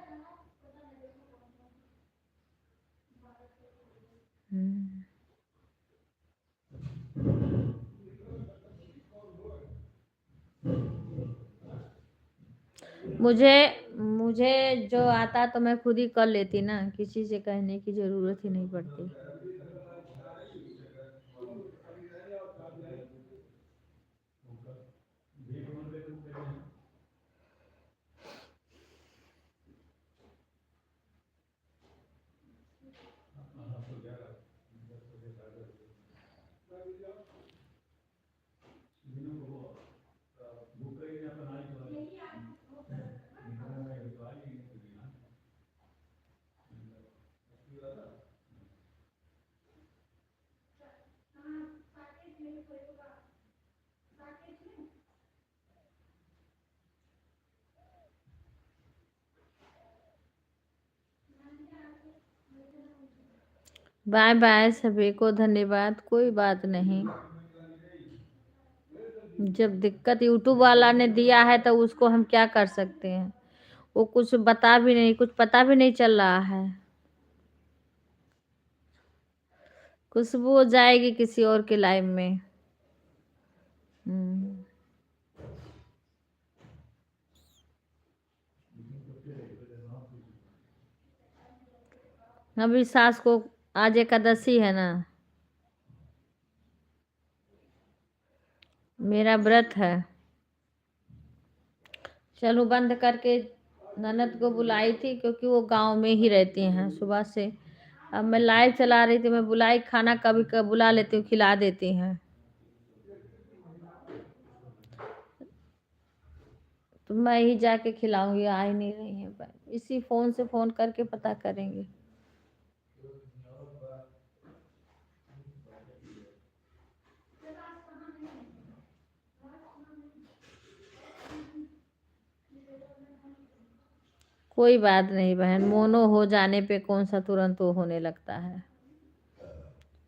मुझे मुझे जो आता तो मैं खुद ही कर लेती ना, किसी से कहने की जरूरत ही नहीं पड़ती। बाय बाय सभी को, धन्यवाद, कोई बात नहीं। जब दिक्कत यूट्यूब वाला ने दिया है तो उसको हम क्या कर सकते हैं। वो कुछ बता भी नहीं, कुछ पता भी नहीं चल रहा है। खुशबू जाएगी किसी और के लाइफ में। अभी सास को आज एकादशी है ना, मेरा व्रत है। चलो बंद करके, ननद को बुलाई थी क्योंकि वो गांव में ही रहती हैं सुबह से। अब मैं लाइव चला रही थी, मैं बुलाई, खाना कभी कभी बुला लेती हूँ, खिला देती हैं। तो मैं ही जाके खिलाऊंगी, आ ही नहीं रही है, इसी फोन से फोन करके पता करेंगे। कोई बात नहीं बहन, मोनो हो जाने पे कौन सा तुरंत वो होने लगता है।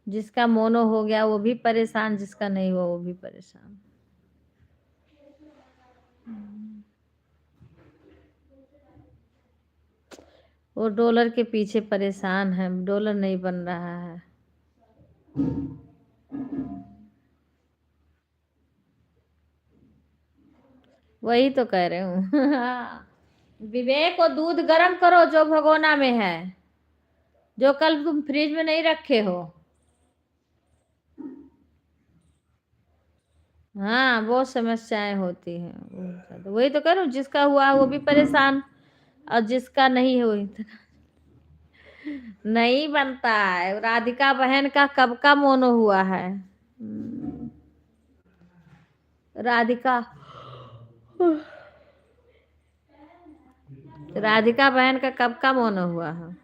जिसका मोनो हो गया वो भी परेशान, जिसका नहीं हुआ वो भी परेशान। वो डॉलर के पीछे परेशान है, डॉलर नहीं बन रहा है। वही तो कह रहे हूँ। विवेक, को दूध गर्म करो जो भगोना में है, जो कल तुम फ्रिज में नहीं रखे हो। हाँ, बहुत समस्याएं होती हैं, बहुत ज़्यादा। वही तो कह रही हूँ, जिसका हुआ वो भी परेशान, और जिसका नहीं हो इतना नहीं बनता है। राधिका बहन का कब का मोनो हुआ है। राधिका राधिका बहन का कब का मोनो हुआ है।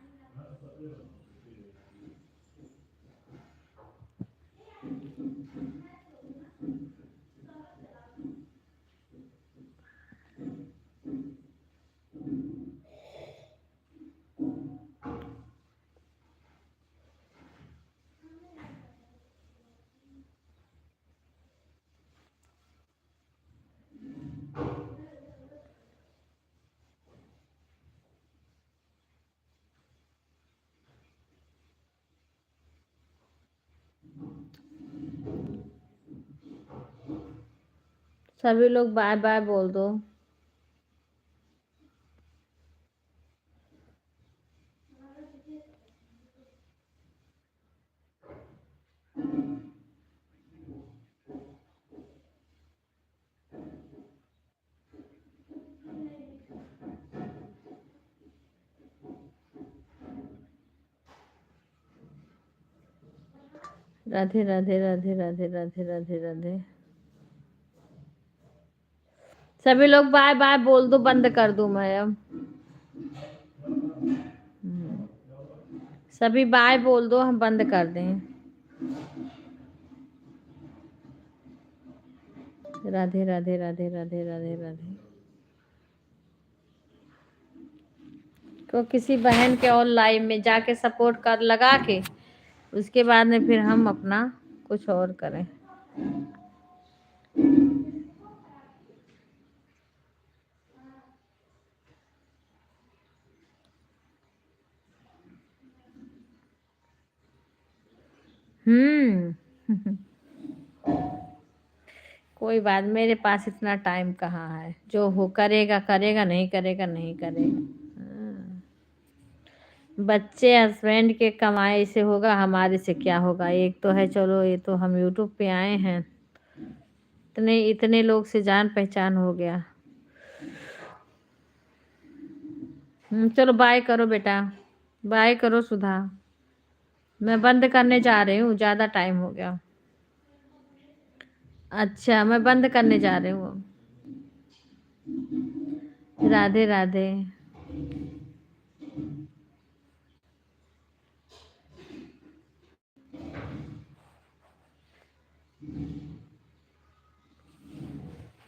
सभी लोग बाय बाय बोल दो। राधे राधे राधे राधे राधे राधे राधे। सभी लोग बाय बाय बोल दो, बंद कर दूं मैं अब। सभी बाय बोल दो, हम बंद कर दें। राधे राधे राधे राधे राधे राधे। तो किसी बहन के और लाइव में जाके सपोर्ट कर लगा के, उसके बाद में फिर हम अपना कुछ और करें। कोई बात, मेरे पास इतना टाइम कहाँ है। जो हो करेगा करेगा, नहीं करेगा नहीं करेगा। बच्चे हस्बैंड के कमाई से होगा, हमारे से क्या होगा। एक तो है, चलो ये तो हम यूट्यूब पे आए हैं, इतने इतने लोग से जान पहचान हो गया। चलो बाय करो बेटा, बाय करो सुधा। मैं बंद करने जा रही हूँ, ज़्यादा टाइम हो गया। अच्छा, मैं बंद करने जा रही हूँ। राधे राधे।